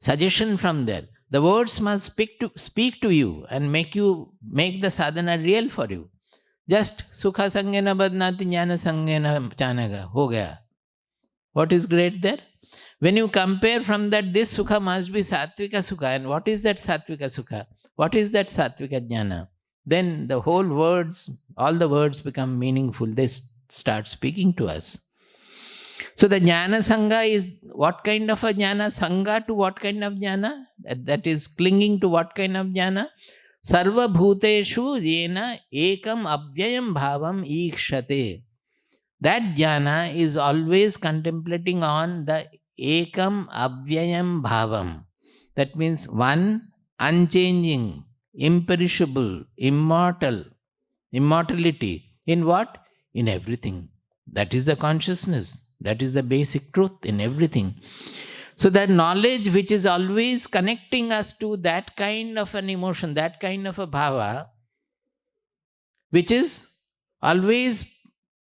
suggestion from there. The words must speak to you and make the sadhana real for you. Just sukha sangena badnati jnana sangena chanaga. Ho gaya. What is great there? When you compare from that, this sukha must be sattvika sukha. And what is that sattvika sukha? What is that sattvika jnana? Then the whole words, all the words become meaningful. They start speaking to us. So the jnana sangha is what kind of a jnana? Sangha to what kind of jnana? That is clinging to what kind of jnana? Sarva bhuteshu yena ekam abhyayam bhavam ikshate. That jnana is always contemplating on the ekam abhyayam bhavam. That means one, unchanging, imperishable, immortal, immortality. In what? In everything. That is the consciousness. That is the basic truth in everything. So that knowledge which is always connecting us to that kind of an emotion, that kind of a bhava, which is always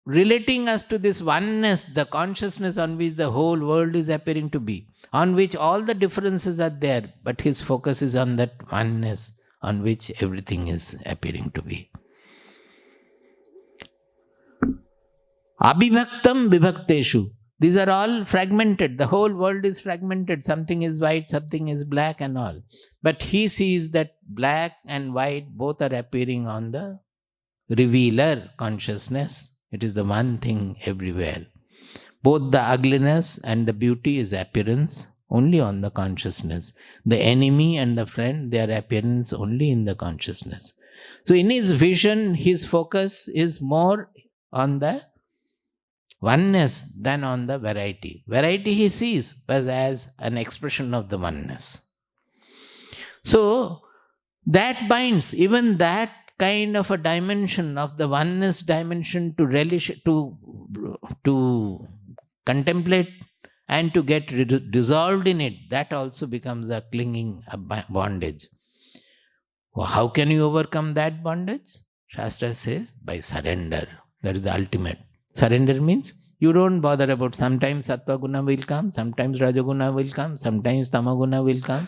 relating us to this oneness, the consciousness on which the whole world is appearing to be, on which all the differences are there, but his focus is on that oneness on which everything is appearing to be. Abhibhaktam vibhakteshu. These are all fragmented. The whole world is fragmented. Something is white, something is black and all. But he sees that black and white both are appearing on the revealer consciousness. It is the one thing everywhere. Both the ugliness and the beauty is appearance only on the consciousness. The enemy and the friend, their appearance only in the consciousness. So in his vision, his focus is more on the oneness than on the variety. Variety he sees as an expression of the oneness. So that binds, even that kind of a dimension of the oneness dimension to relish, to contemplate and to get dissolved in it, that also becomes a clinging, a bondage. Well, how can you overcome that bondage? Shastra says by surrender. That is the ultimate. Surrender means you don't bother about, sometimes sattva guna will come, sometimes rajaguna will come, sometimes tamaguna will come.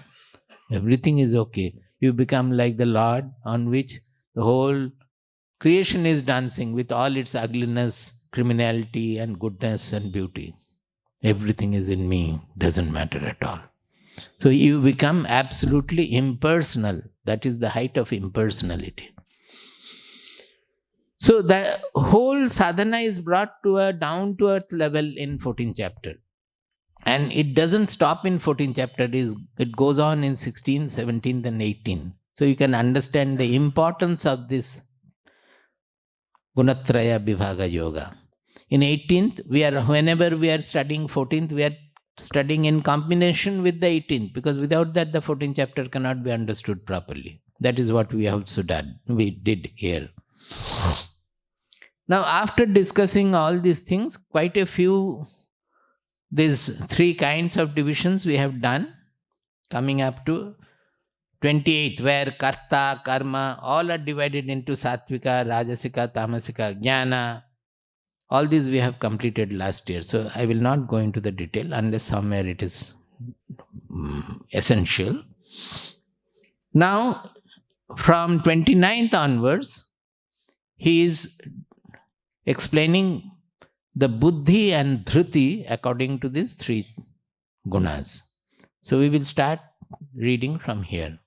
Everything is okay. You become like the Lord on which the whole creation is dancing with all its ugliness, criminality and goodness and beauty. Everything is in me, doesn't matter at all. So you become absolutely impersonal. That is the height of impersonality. So the whole sadhana is brought to a down-to-earth level in 14th chapter. And it doesn't stop in 14th chapter, it goes on in 16th, 17th and 18th. So you can understand the importance of this Gunatraya Vibhaga Yoga. In 18th, whenever we are studying 14th, we are studying in combination with the 18th, because without that the 14th chapter cannot be understood properly. That is what we also did here. Now after discussing all these things, quite a few, these three kinds of divisions we have done, coming up to 28, where karta, karma, all are divided into sattvika, rajasika, tamasika, jnana. All these we have completed last year. So I will not go into the detail unless somewhere it is essential. Now, from 29th onwards, he is explaining the buddhi and dhruti according to these three gunas. So we will start reading from here.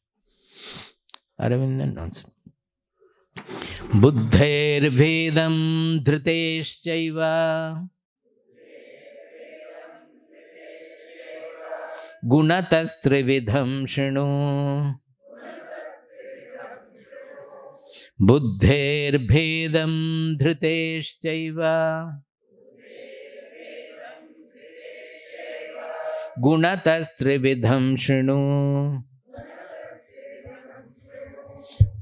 Aravindan knows. Buddhair vedam dhruteshchaiva gunatas-trividham shinu. Buddhair vedam dhruteshchaiva gunatas-trividham shinu.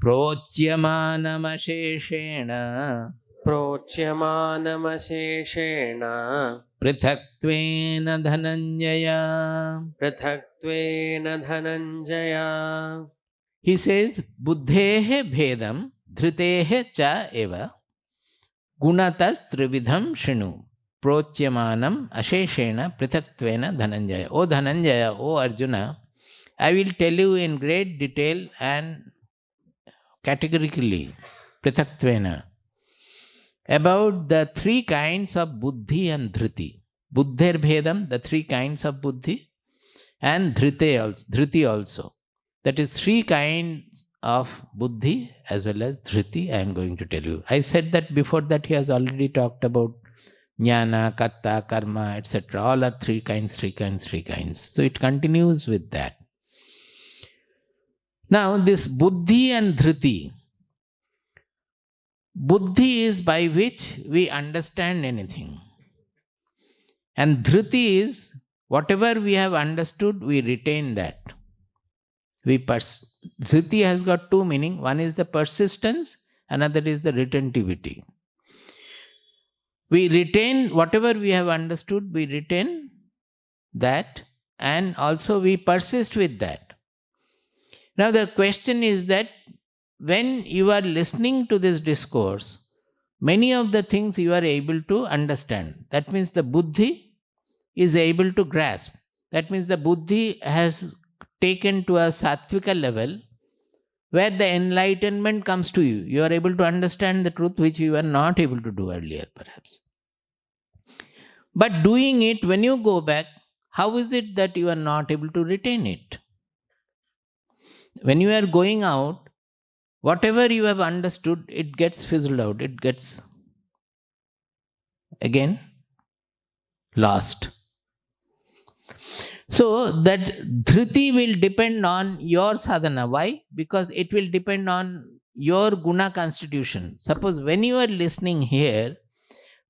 Prochyamanamasheshena prithaktvena dhananjaya. He says, buddhehe bhedam dhrutehe cha eva gunatas trividham shinu prochyamanam asheshena prithaktvena dhananjaya. O Dhananjaya, O Arjuna, I will tell you in great detail and categorically, prithaktvena, about the three kinds of buddhi and dhruti. Buddhir bhedam, the three kinds of buddhi, and dhruti also. That is three kinds of buddhi as well as dhruti I am going to tell you. I said that before that he has already talked about jnana, katta, karma, etc. All are three kinds. So it continues with that. Now this buddhi and dhruti. Buddhi is by which we understand anything. And dhruti is whatever we have understood, we retain that. Dhruti has got two meanings. One is the persistence, another is the retentivity. We retain whatever we have understood, we retain that, and also we persist with that. Now the question is that when you are listening to this discourse, many of the things you are able to understand. That means the buddhi is able to grasp. That means the buddhi has taken to a sattvika level where the enlightenment comes to you. You are able to understand the truth which you were not able to do earlier, perhaps. But doing it, when you go back, how is it that you are not able to retain it? When you are going out, whatever you have understood, it gets fizzled out. It gets, again, lost. So that dhriti will depend on your sadhana. Why? Because it will depend on your guna constitution. Suppose when you are listening here,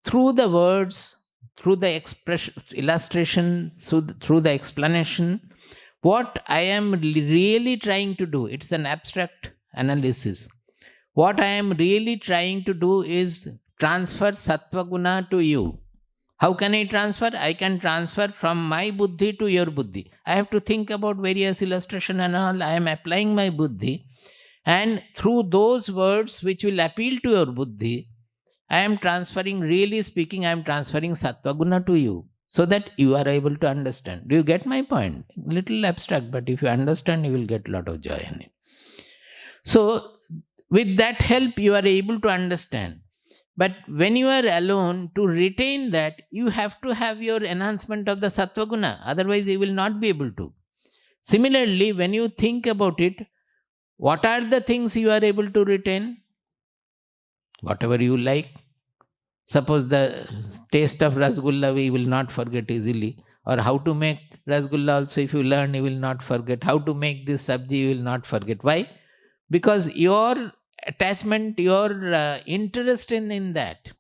through the words, through the expression, illustration, through the explanation, what I am really trying to do, it's an abstract analysis. What I am really trying to do is transfer sattva guna to you. How can I transfer? I can transfer from my buddhi to your buddhi. I have to think about various illustration and all. I am applying my buddhi, and through those words which will appeal to your buddhi, I am transferring, really speaking, I am transferring sattva guna to you, so that you are able to understand. Do you get my point? Little abstract, but if you understand, you will get a lot of joy in it. So, with that help, you are able to understand. But when you are alone, to retain that, you have to have your enhancement of the sattva guna. Otherwise, you will not be able to. Similarly, when you think about it, what are the things you are able to retain? Whatever you like. Suppose the taste of rasgulla we will not forget easily. Or how to make rasgulla also, if you learn, you will not forget. How to make this sabji, you will not forget. Why? Because your attachment, your interest in that.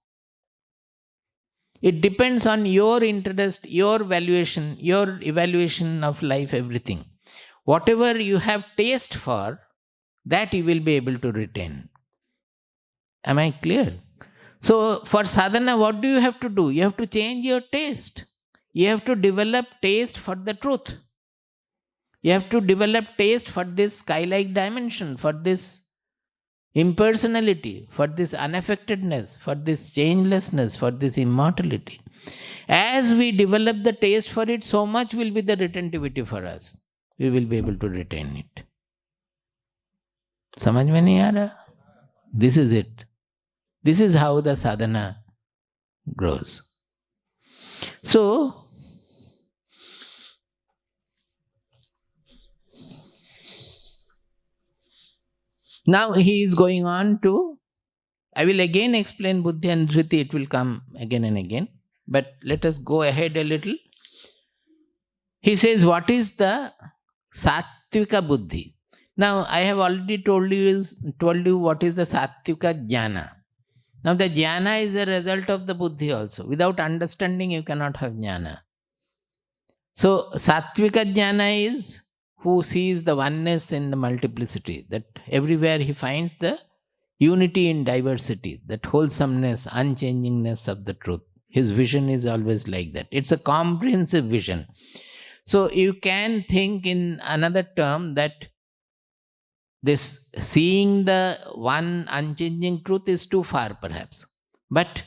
It depends on your interest, your valuation, your evaluation of life, everything. Whatever you have taste for, that you will be able to retain. Am I clear? So for sadhana, what do you have to do? You have to change your taste. You have to develop taste for the truth. You have to develop taste for this sky-like dimension, for this impersonality, for this unaffectedness, for this changelessness, for this immortality. As we develop the taste for it, so much will be the retentivity for us. We will be able to retain it. Samajh mein nahi aa raha? This is it. This is how the sadhana grows. So, now he is going on to, I will again explain buddhi and dhriti, it will come again and again. But let us go ahead a little. He says, what is the sattvika buddhi? Now, I have already told you what is the sattvika jnana. Now, the jnana is a result of the buddhi also. Without understanding, you cannot have jnana. So, sattvika jnana is who sees the oneness in the multiplicity, that everywhere he finds the unity in diversity, that wholesomeness, unchangingness of the truth. His vision is always like that. It's a comprehensive vision. So you can think in another term that this seeing the one unchanging truth is too far perhaps. But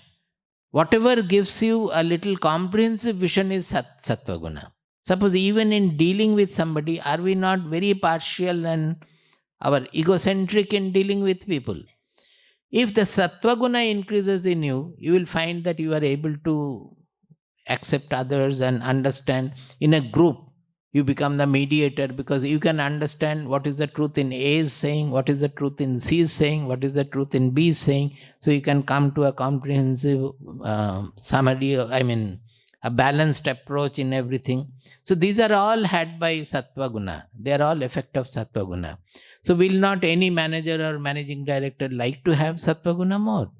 whatever gives you a little comprehensive vision is sattva guna. Suppose even in dealing with somebody, are we not very partial and our egocentric in dealing with people? If the sattva guna increases in you, you will find that you are able to accept others and understand. In a group, you become the mediator because you can understand what is the truth in A is saying, what is the truth in C is saying, what is the truth in B is saying. So you can come to a comprehensive summary, a balanced approach in everything. So these are all had by sattva guna. They are all effect of sattva guna. So will not any manager or managing director like to have sattva guna more?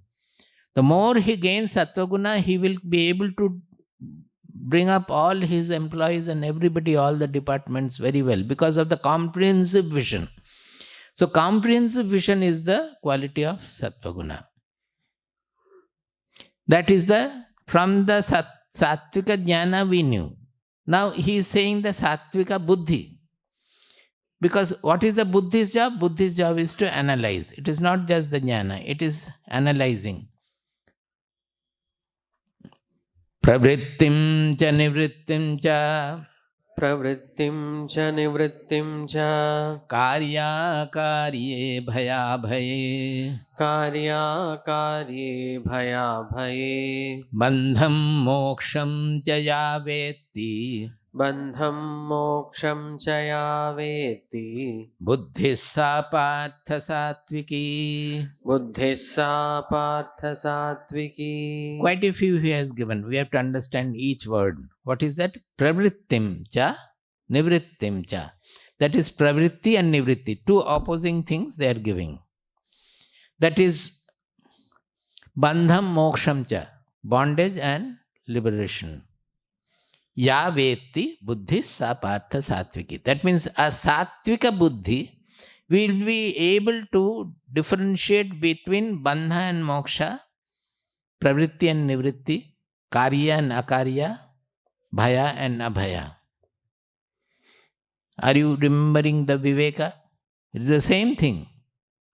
The more he gains sattva guna, he will be able to bring up all his employees and everybody, all the departments very well because of the comprehensive vision. So comprehensive vision is the quality of sattva guna. That is the From the sattvika jnana we knew. Now he is saying the sattvika buddhi. Because what is the Buddhist job? Buddhist job is to analyze. It is not just the jnana, it is analyzing. Pravrittim cha nivrittim cha.
Pravrittim cha nivrittim cha.
Karya karye bhaya bhaye.
Karya karye bhaya bhaye.
Bandham moksham cha ya vetti.
Bandham moksham cha ya veti.
Buddhissa partha sattviki.
Buddhissa partha sattviki.
Quite a few he has given. We have to understand each word. What is that? Pravrittim cha, nivrittim cha. That is pravritti and nivritti. Two opposing things they are giving. That is bandham moksham cha. Bondage and liberation. Ya veti buddhi sa partha sattviki. That means a sattvika buddhi will be able to differentiate between bandha and moksha, pravritti and nivritti, karya and akarya, bhaya and abhaya. Are you remembering the viveka? It is the same thing.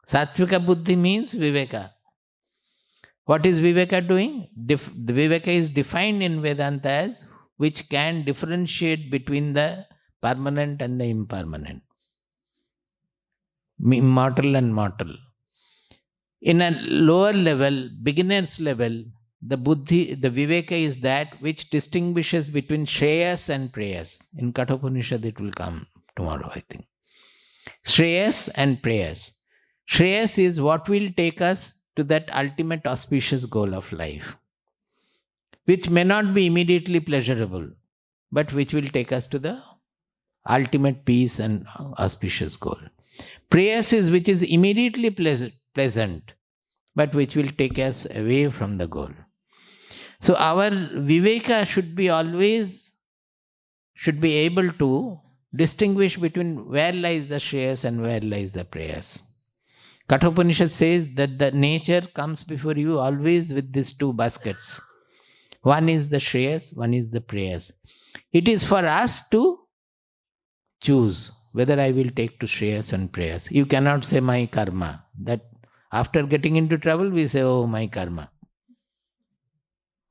Sattvika buddhi means viveka. What is viveka doing? The viveka is defined in Vedanta as which can differentiate between the permanent and the impermanent, immortal and mortal. In a lower level, beginner's level, the buddhi, the viveka is that which distinguishes between shreyas and prayas. In Kathopanishad it will come tomorrow, I think. Shreyas and prayas. Shreyas is what will take us to that ultimate auspicious goal of life, which may not be immediately pleasurable, but which will take us to the ultimate peace and auspicious goal. Prayas is which is immediately pleasant, but which will take us away from the goal. So our viveka should be able to distinguish between where lies the shreyas and where lies the prayas. Kathopanishad says that the nature comes before you always with these two baskets. One is the shreyas, one is the prayas. It is for us to choose whether I will take to shreyas and prayas. You cannot say my karma. That after getting into trouble, we say, oh, my karma.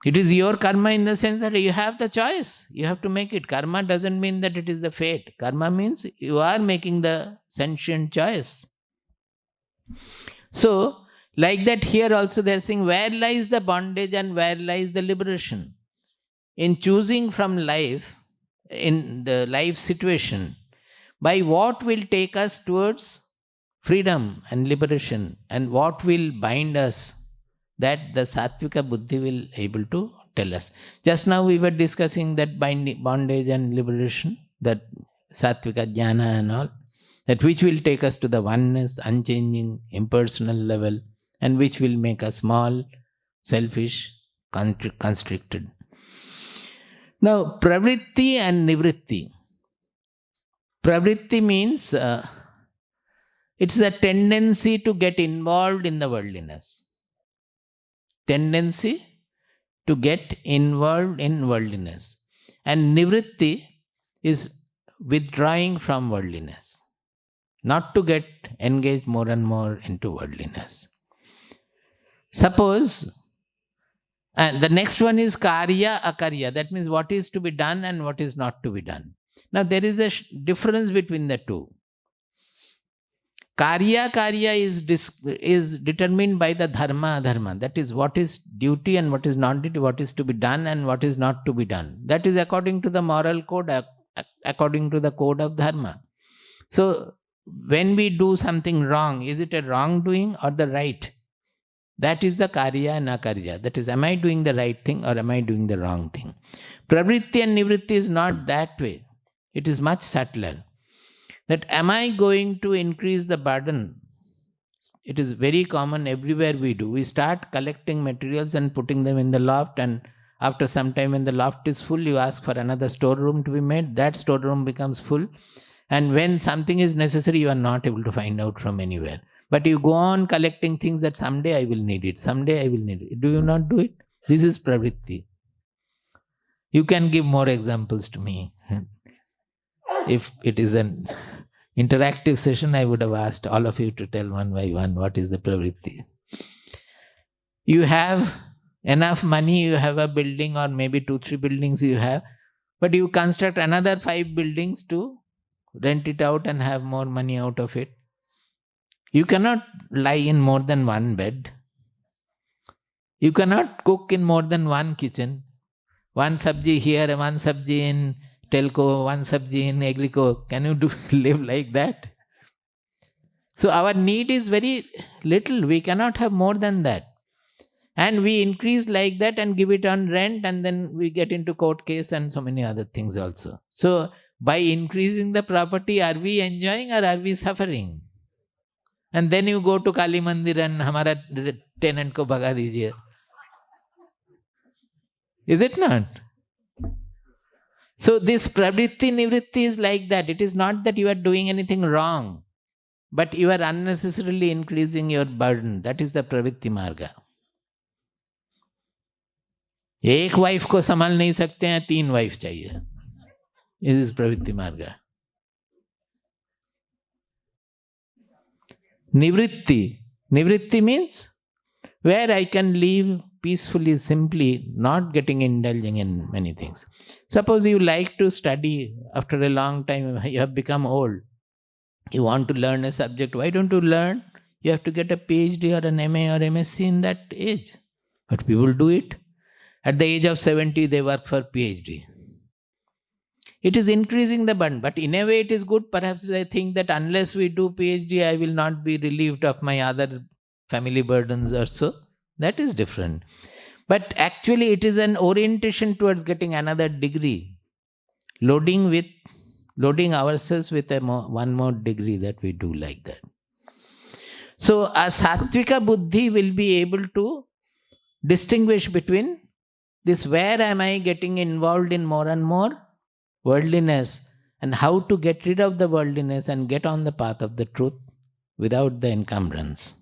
It is your karma in the sense that you have the choice. You have to make it. Karma doesn't mean that it is the fate. Karma means you are making the sentient choice. So, like that here also they are saying, where lies the bondage and where lies the liberation? In choosing from life, in the life situation, by what will take us towards freedom and liberation, and what will bind us, that the sattvika buddhi will able to tell us. Just now we were discussing that bondage and liberation, that sattvika jnana and all, that which will take us to the oneness, unchanging, impersonal level, and which will make us small, selfish, constricted. Now, pravritti and nivritti. Pravritti means it's a tendency to get involved in the worldliness. Tendency to get involved in worldliness. And nivritti is withdrawing from worldliness. Not to get engaged more and more into worldliness. Suppose, and the next one is karya akarya. That means what is to be done and what is not to be done. Now there is a difference between the two. Karya is determined by the dharma adharma. That is what is duty and what is not duty, what is to be done and what is not to be done. That is according to the moral code, according to the code of dharma. So when we do something wrong, is it a wrongdoing or the right? That is the karya and akarya. That is, am I doing the right thing or am I doing the wrong thing? Pravritti and nivritti is not that way. It is much subtler. That am I going to increase the burden? It is very common everywhere we do. We start collecting materials and putting them in the loft, and after some time when the loft is full, you ask for another storeroom to be made. That storeroom becomes full. And when something is necessary, you are not able to find out from anywhere. But you go on collecting things that someday I will need it, someday I will need it. Do you not do it? This is pravritti. You can give more examples to me. If it is an interactive session, I would have asked all of you to tell one by one what is the pravritti. You have enough money, you have a building or maybe 2-3 buildings you have, but you construct another 5 buildings to rent it out and have more money out of it. You cannot lie in more than one bed. You cannot cook in more than one kitchen. One sabji here, one sabji in telco, one sabji in agrico. Can you live like that? So our need is very little. We cannot have more than that. And we increase like that and give it on rent, and then we get into court case and so many other things also. So by increasing the property, are we enjoying or are we suffering? And then you go to Kali Mandir and hamara tenant ko bhaga dijiye. Is it not? So this pravritti nivritti is like that. It is not that you are doing anything wrong, but you are unnecessarily increasing your burden. That is the pravritti marga. एक wife को संभाल नहीं सकते हैं, 3 wife चाहिए. It is pravritti marga. Nivritti means where I can live peacefully, simply, not getting indulging in many things. Suppose you like to study, after a long time you have become old. You want to learn a subject. Why don't you learn? You have to get a PhD or an MA or MSc in that age. But people do it. At the age of 70, they work for PhD. It is increasing the burden, but in a way it is good. Perhaps they think that unless we do PhD, I will not be relieved of my other family burdens or so. That is different. But actually it is an orientation towards getting another degree. Loading ourselves with one more degree, that we do like that. So a sattvika buddhi will be able to distinguish between this, where am I getting involved in more and more worldliness, and how to get rid of the worldliness and get on the path of the truth without the encumbrance.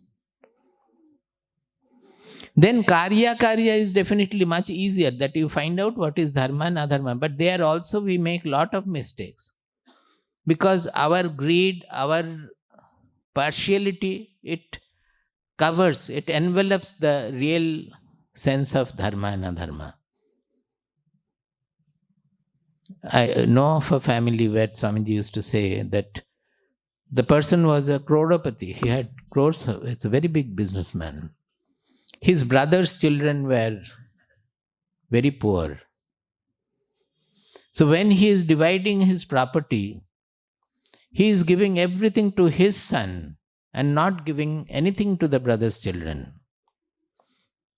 Then karya is definitely much easier, that you find out what is dharma and adharma. But there also we make lot of mistakes, because our greed, our partiality, it envelops the real sense of dharma and adharma. I know of a family where Swamiji used to say that the person was a crorepati. He had crores. It's a very big businessman. His brother's children were very poor. So when he is dividing his property, he is giving everything to his son and not giving anything to the brother's children.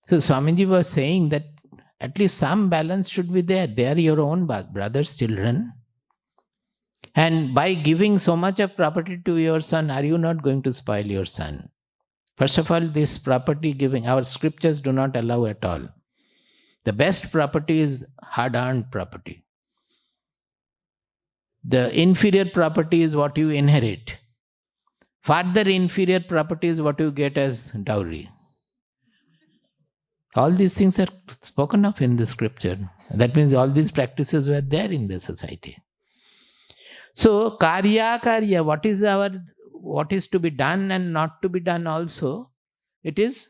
So Swamiji was saying that at least some balance should be there. They are your own brother's children. And by giving so much of property to your son, are you not going to spoil your son? First of all, this property giving, our scriptures do not allow at all. The best property is hard-earned property. The inferior property is what you inherit. Further inferior property is what you get as dowry. All these things are spoken of in the scripture. That means all these practices were there in the society. So, karya, what is to be done and not to be done also, it is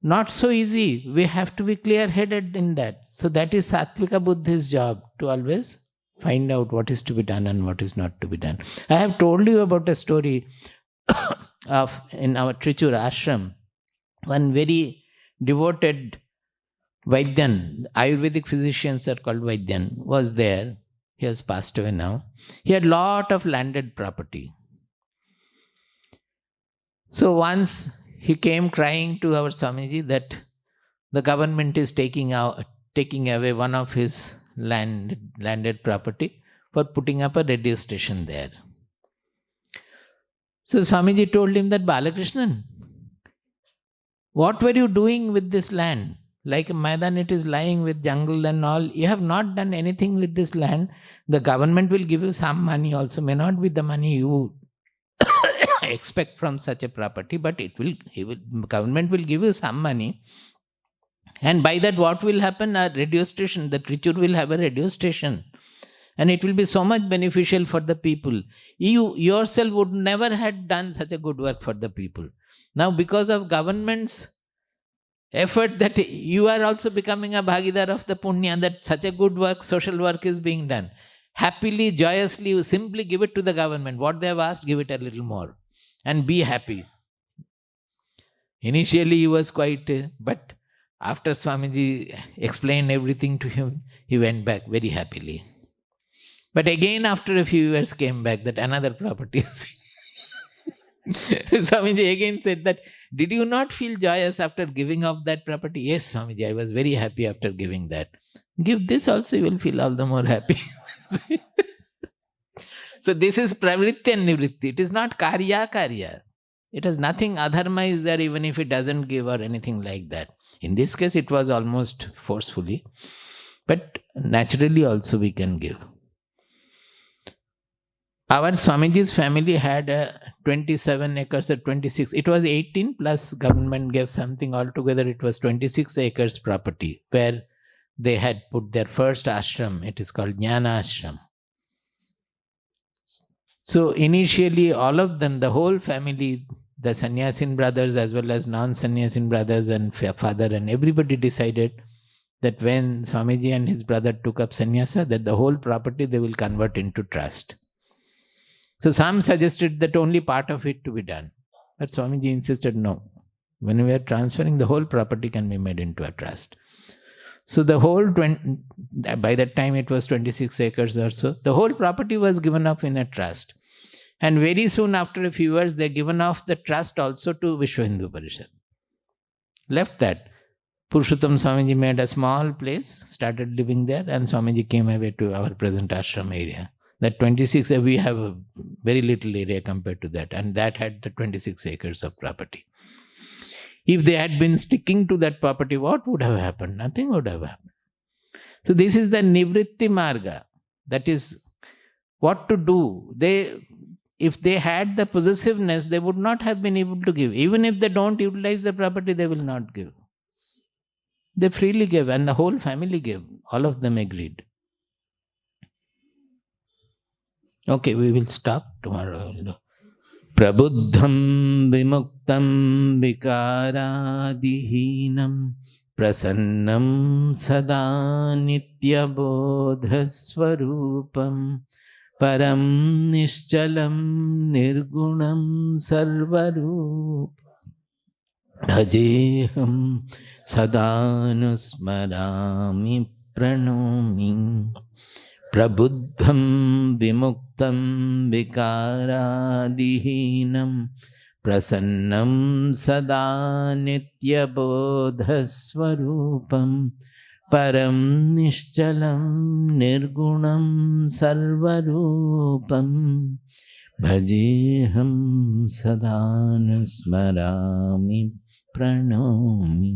not so easy. We have to be clear-headed in that. So that is Sattvika Buddhi's job, to always find out what is to be done and what is not to be done. I have told you about a story of, in our Trichur ashram, one very devoted Vaidyan, Ayurvedic physicians are called Vaidyan, was there. He has passed away now. He had lot of landed property. So once he came crying to our Swamiji that the government is taking away one of his landed property for putting up a radio station there. So Swamiji told him that, Balakrishnan, what were you doing with this land? Like a Maidan, it is lying with jungle and all. You have not done anything with this land. The government will give you some money also. May not be the money you expect from such a property, but government will give you some money. And by that, what will happen? A radio station, that ritual will have a radio station. And it will be so much beneficial for the people. You yourself would never have done such a good work for the people. Now, because of government's effort, that you are also becoming a bhagidar of the punya, that such a good work, social work is being done. Happily, joyously, you simply give it to the government. What they have asked, give it a little more. And be happy. Initially, he was quite, but after Swamiji explained everything to him, he went back very happily. But again, after a few years, came back that another property. Swamiji again said that, did you not feel joyous after giving up that property? Yes, Swamiji, I was very happy after giving that. Give this also, you will feel all the more happy. So this is pravritti and nivritti. It is not karya. It has nothing, adharma is there even if it doesn't give or anything like that. In this case, it was almost forcefully. But naturally also we can give. Our Swamiji's family had 27 acres or 26. It was 18 plus government gave something altogether. It was 26 acres property where they had put their first ashram. It is called Jnana Ashram. So initially all of them, the whole family, the Sannyasin brothers as well as non-Sannyasin brothers and father and everybody decided that when Swamiji and his brother took up sannyasa, that the whole property they will convert into trust. So some suggested that only part of it to be done. But Swamiji insisted, no. When we are transferring, the whole property can be made into a trust. So the whole, by that time it was 26 acres or so, the whole property was given up in a trust. And very soon after a few years, they given off the trust also to Vishwa Hindu Parishad. Left that. Purushottam Swamiji made a small place, started living there, and Swamiji came away to our present ashram area. That 26, we have a very little area compared to that, and that had the 26 acres of property. If they had been sticking to that property, what would have happened? Nothing would have happened. So this is the nivritti marga. That is what to do. If they had the possessiveness, they would not have been able to give. Even if they don't utilize the property, they will not give. They freely gave, and the whole family gave. All of them agreed. Okay, we will stop tomorrow. Prabuddham vimuktam vikaradihinam prasannam sada nitya bodhasvarupam param nishchalam nirgunam sarvarup bhajeham sadanusmarami pranomi. Prabuddham vimuktam vikaradihinam prasannam sada nitya bodhasvarupam param nishchalam nirgunam sarvarupam bhajeham sadanusmarami pranomi.